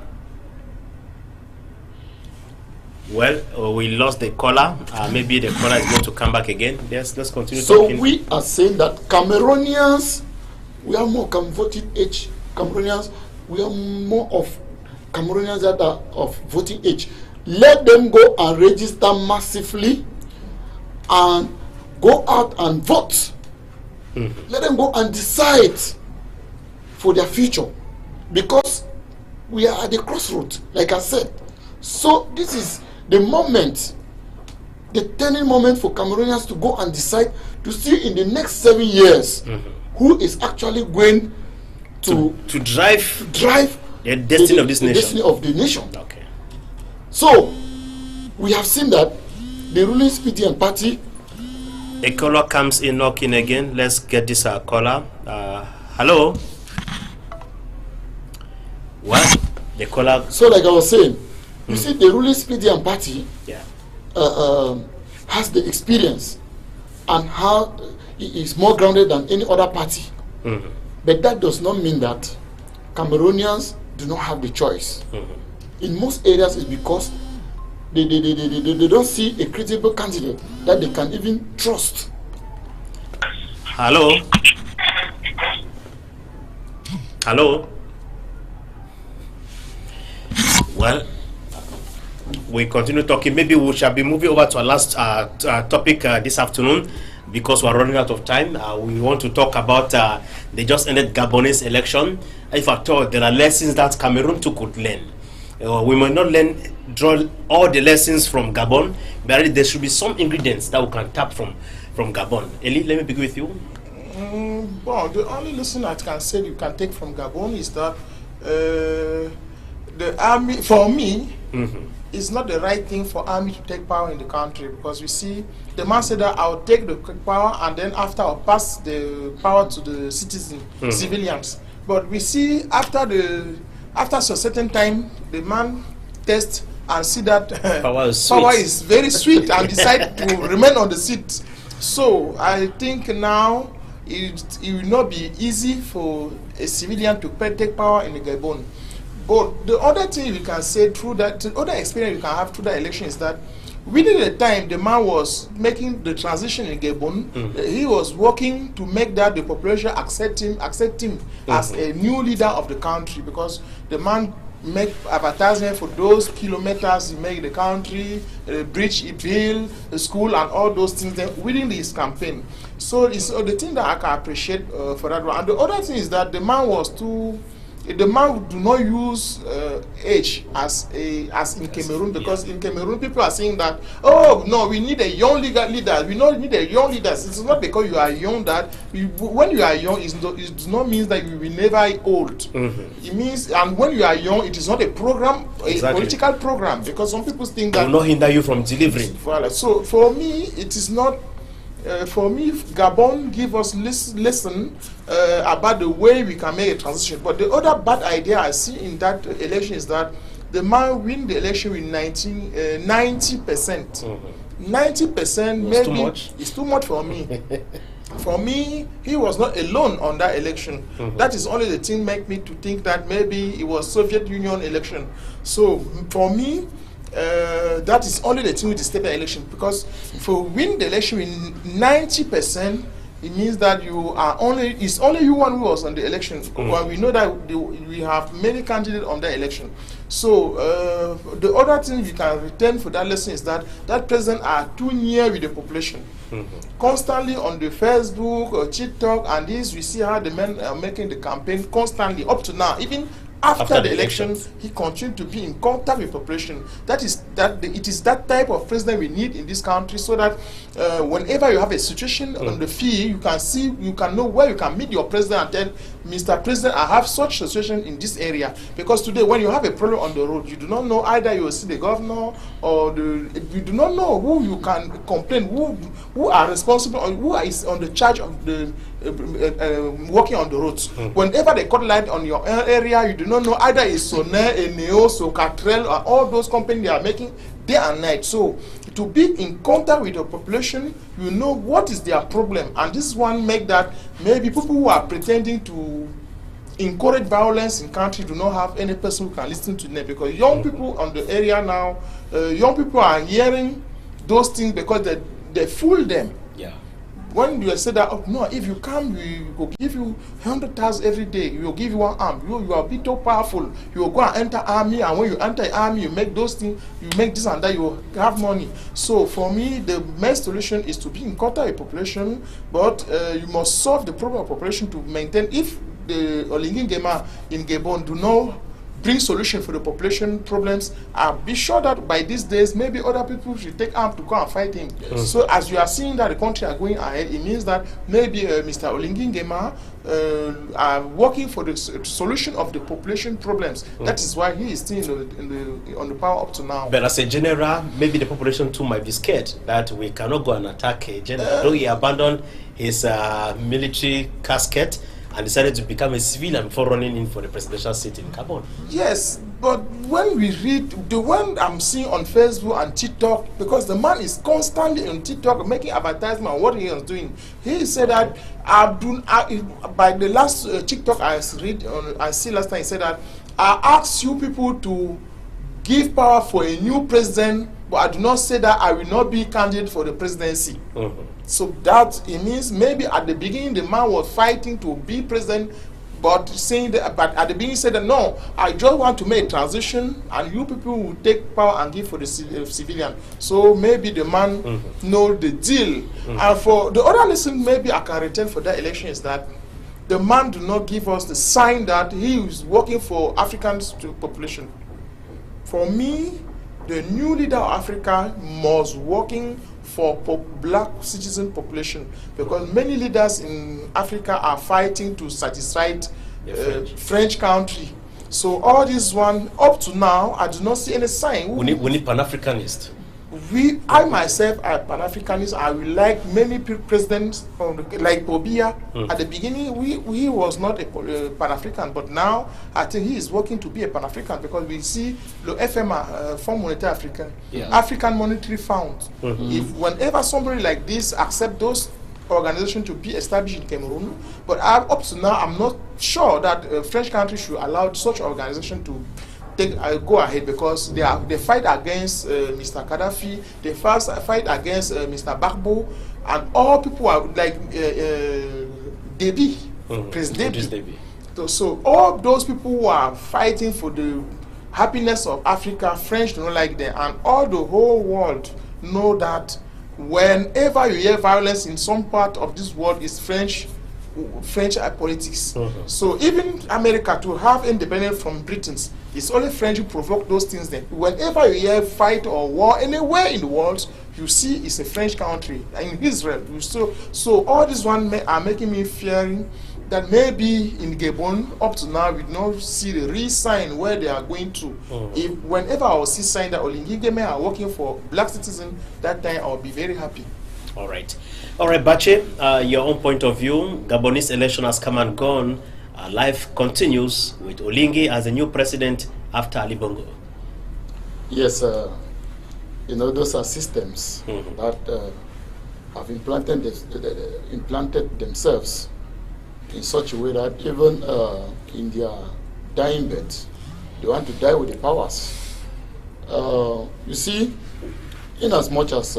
Well, we lost the caller. Maybe the caller is going to come back again. Yes, let's continue talking. So we are saying that Cameroonians, we are more voting age. Cameroonians, we are more of Cameroonians that are of voting age. Let them go and register massively and go out and vote. Let them go and decide for their future, because we are at the crossroads, like I said. So this is the moment, the turning moment for Cameroonians to go and decide to see in the next 7 years who is actually going to drive the destiny of this nation. Destiny of the nation. Okay. So we have seen that the ruling SPDM party. A caller comes in knocking again. Let's get this caller. Hello. What? The caller. So like I was saying, you see, the ruling SPDM party has the experience and how it is more grounded than any other party. But that does not mean that Cameroonians do not have the choice. In most areas, it's because they don't see a credible candidate that they can even trust. Hello? Hello? Well, we continue talking. Maybe we shall be moving over to our last topic this afternoon, because we're running out of time. We want to talk about the just ended Gabonese election. If I thought there are lessons that Cameroon too could learn. We might not draw all the lessons from Gabon, but there should be some ingredients that we can tap from Gabon. Eli, let me begin with you. Well, the only lesson I can say you can take from Gabon is that the army, for me, it's not the right thing for army to take power in the country, because we see the man said that I'll take the power and then after I'll pass the power to the citizens, civilians. But we see after a certain time, the man tests and see that power is very sweet and decide to remain on the seat. So I think now it will not be easy for a civilian to take power in the Gabon. But the other thing we can say through that, the other experience we can have through that election is that within the time the man was making the transition in Gabon, he was working to make that the population accept him as a new leader of the country, because the man make advertisement for those kilometers he made the country, the bridge he built, the school and all those things then within his campaign. So it's the thing that I can appreciate for that one. And the other thing is that the man was too the man do not use age as in Cameroon, because in Cameroon people are saying that, oh no, we need a young leader. We don't need a young leaders. It's not because you are young that when you are young, it does not mean that you will never old. It means, and when you are young, it is not a program, a political program, because some people think that will not hinder you from delivering. So for me, it is not. For me, Gabon give us lesson about the way we can make a transition. But the other bad idea I see in that election is that the man win the election with 90%. 90% maybe too much? is too much for me. For me, he was not alone on that election. That is only the thing make me to think that maybe it was Soviet Union election. So for me, that is only the thing with the state election, because for win the election in 90%, it means that you are it's only you one who was on the election. Well, we know that we have many candidates on the election. So the other thing we can return for that lesson is that president are too near with the population. Constantly on the Facebook or TikTok and this, we see how the men are making the campaign constantly up to now. Even after the election, he continued to be in contact with population. It is that type of president we need in this country, so that whenever you have a situation on the field, you can know where you can meet your president and tell, Mr. President, I have such a situation in this area. Because today, when you have a problem on the road, you do not know either you will see the governor or you do not know who you can complain, who are responsible or who is on the charge of the working on the roads. Whenever they cut light on your area, you do not know either it's Soner, Eneos, or Catrel, or all those companies they are making day and night. So to be in contact with the population, you know what is their problem, and this one make that maybe people who are pretending to encourage violence in country do not have any person who can listen to them, because young people on the area now, young people are hearing those things because they fool them. When you say that, oh, no, if you come, we will give you 100,000 every day. We will give you one arm. You are a bit too powerful. You will go and enter army, and when you enter army, you make those things, you make this and that, you will have money. So for me, the best solution is to be in contact with population, but you must solve the problem of population to maintain. If the Olingin Gema in Gabon do not bring solution for the population problems, I'll be sure that by these days, maybe other people should take arms to go and fight him. So as you are seeing that the country are going ahead, it means that maybe Mr. Olingin Gema are working for the solution of the population problems. That is why he is still on the power up to now. But as a general, maybe the population too might be scared that we cannot go and attack a general. Though he abandoned his military casket and decided to become a civilian before running in for the presidential seat in Gabon. Yes, but when we read the one I'm seeing on Facebook and TikTok, because the man is constantly on TikTok making advertisement on what he is doing. He said that by the last TikTok I see last time, he said that I ask you people to give power for a new president, but I do not say that I will not be candidate for the presidency. So that it means maybe at the beginning the man was fighting to be president, but saying that, but at the beginning he said that no, I just want to make a transition, and you people will take power and give for the civilian. So maybe the man know the deal. And for the other lesson, maybe I can return for that election is that the man do not give us the sign that he is working for Africans to population. For me, the new leader of Africa must working for black citizen population, because many leaders in Africa are fighting to satisfy French country. So all this one up to now, I do not see any sign. We need Pan-Africanists. I myself are Pan-Africanist. I will like many presidents like Obia. At the beginning, he was not a Pan-African, but now I think he is working to be a Pan-African, because we see the FMA, Fond Monetaire Africain, African Monetary Fund. If whenever somebody like this accept those organizations to be established in Cameroon, but up to now, I'm not sure that French country should allow such organization to go ahead, because they fight against Mr. Gaddafi, they fight against Mr. Gbagbo, and all people are like President Deby. So all those people who are fighting for the happiness of Africa, French do not like them, and all the whole world know that whenever you hear violence in some part of this world, is French French politics. So even America to have independence from Britain, it's only French who provoke those things. Then whenever you hear fight or war anywhere in the world, you see it's a French country. In Israel, so all these are making me fearing that maybe in Gabon up to now we don't see the real sign where they are going to. If whenever I will see sign that Olingigeme are working for black citizens, that time I will be very happy. All right, Bache, your own point of view. Gabonese election has come and gone. Life continues with Olingi as the new president after Ali Bongo. Yes, you know, those are systems that have implanted themselves in such a way that even in their dying bed, they want to die with the powers. You see, in as much as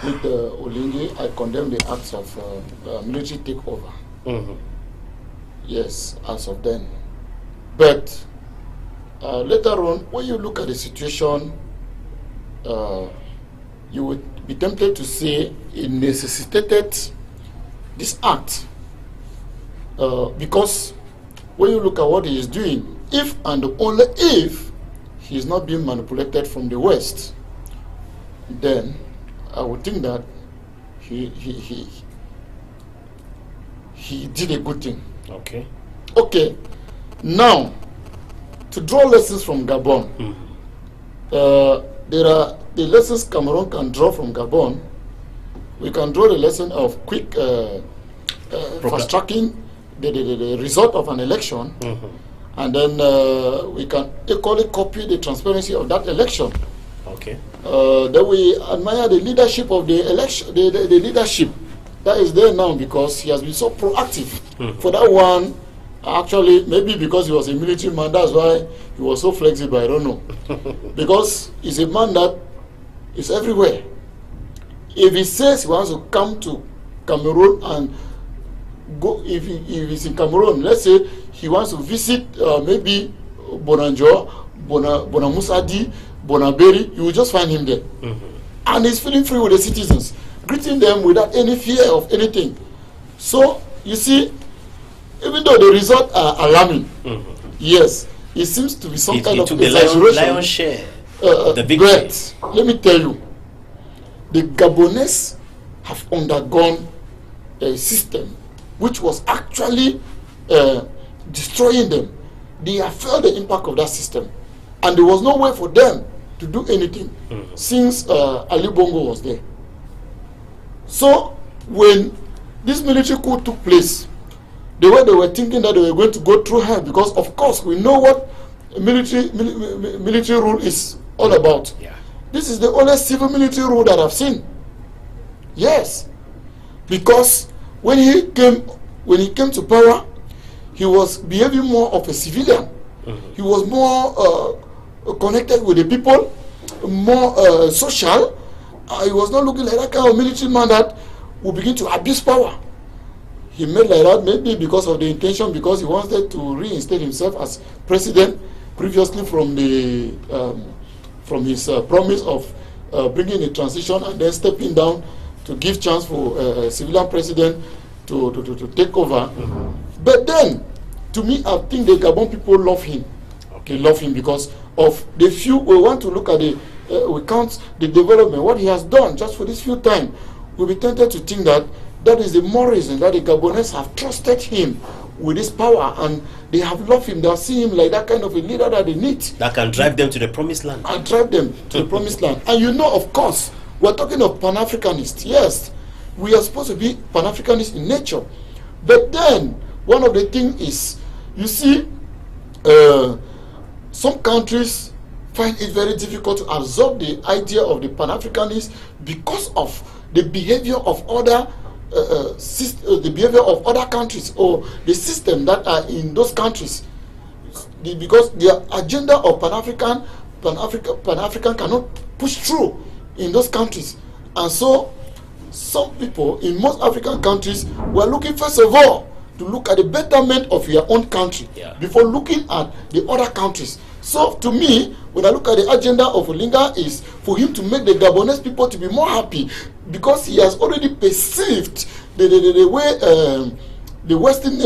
with Olingi, I condemn the acts of military takeover. Yes, as of then. But later on, when you look at the situation, you would be tempted to say it necessitated this act. Because when you look at what he is doing, if and only if he is not being manipulated from the West, then I would think that he did a good thing. Okay. Okay. Now, to draw lessons from Gabon, there are the lessons Cameroon can draw from Gabon. We can draw the lesson of quick fast-tracking the result of an election, and then we can equally copy the transparency of that election. Okay. Then we admire the leadership of the election, the leadership that is there now, because he has been so proactive. For that one, actually, maybe because he was a military man, that's why he was so flexible, I don't know. Because he's a man that is everywhere. If he says he wants to come to Cameroon and go, if he's in Cameroon, let's say he wants to visit maybe Bonanjo, Bonamusadi, Bonaberi, you will just find him there. And he's feeling free with the citizens, greeting them without any fear of anything. So, you see, even though the results are alarming, yes, it seems to be some kind of exaggeration. Lion's share of the victory. But let me tell you, the Gabonese have undergone a system which was actually destroying them. They have felt the impact of that system, and there was no way for them to do anything since Ali Bongo was there. So when this military coup took place, the way they were thinking that they were going to go through hell, because of course we know what military rule is all about. This is the only civil military rule that I've seen. Yes, because when he came to power, he was behaving more of a civilian. He was more connected with the people, more social. He was not looking like that kind of military man that would begin to abuse power. He made like that maybe because of the intention, because he wanted to reinstate himself as president, previously from the from his promise of bringing a transition and then stepping down to give chance for a civilian president to take over. But then, to me, I think the Gabon people love him. They love him because of the few. We want to look at the we count the development, what he has done just for this few time. We'll be tempted to think that that is the more reason that the Gabonese have trusted him with this power, and they have loved him. They see him like that kind of a leader that they need. That can drive them to the promised land. And drive them to the promised land. And you know, of course, we're talking of Pan-Africanists. Yes, we are supposed to be Pan-Africanists in nature. But then, one of the things is, you see, some countries find it very difficult to absorb the idea of the Pan-Africanists because of the behavior of other the behavior of other countries, or the system that are in those countries, because the agenda of Pan-African cannot push through in those countries. And so some people in most African countries were looking first of all to look at the betterment of your own country before looking at the other countries. So to me, when I look at the agenda of Olinga, is for him to make the Gabonese people to be more happy, because he has already perceived the way the Western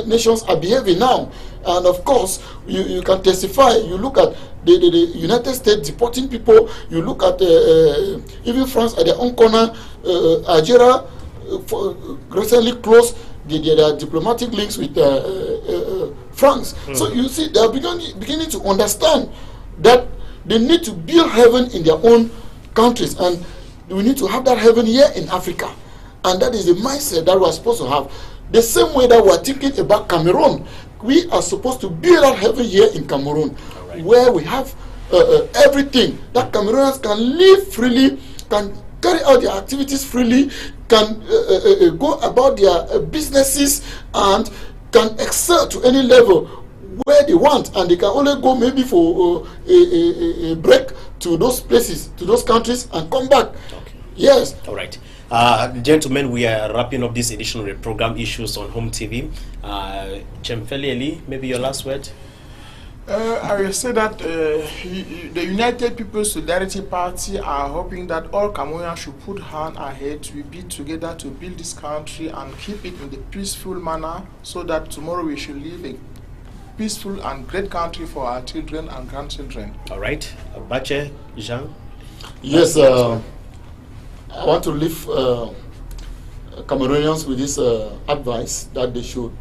nations are behaving now. And of course, you can testify. You look at the United States deporting people. You look at even France at their own corner. Algeria recently closed their diplomatic links with France. So you see, they are beginning to understand that they need to build heaven in their own countries, and we need to have that heaven here in Africa. And that is the mindset that we are supposed to have. The same way that we are thinking about Cameroon, we are supposed to build that heaven here in Cameroon, where we have everything, that Cameroonians can live freely, can carry out their activities freely, can go about their businesses, and can excel to any level where they want, and they can only go maybe for a break to those places, to those countries, and come back. Okay. Yes. All right. Gentlemen, we are wrapping up this edition of the program Issues on Home TV. Chemfeli Eli, maybe your last word? I will say that the United People's Solidarity Party are hoping that all Cameroonians should put hand ahead to be together to build this country and keep it in the peaceful manner, so that tomorrow we should live a peaceful and great country for our children and grandchildren. All right. Bache, Jean? Yes, I want to leave Cameroonians with this advice that they should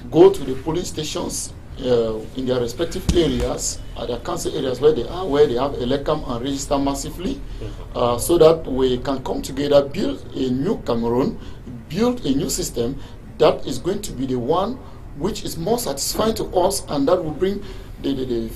go to the police stations in their respective areas, their council areas where they are, where they have elecam and register massively, so that we can come together, build a new Cameroon, build a new system that is going to be the one which is more satisfying to us, and that will bring the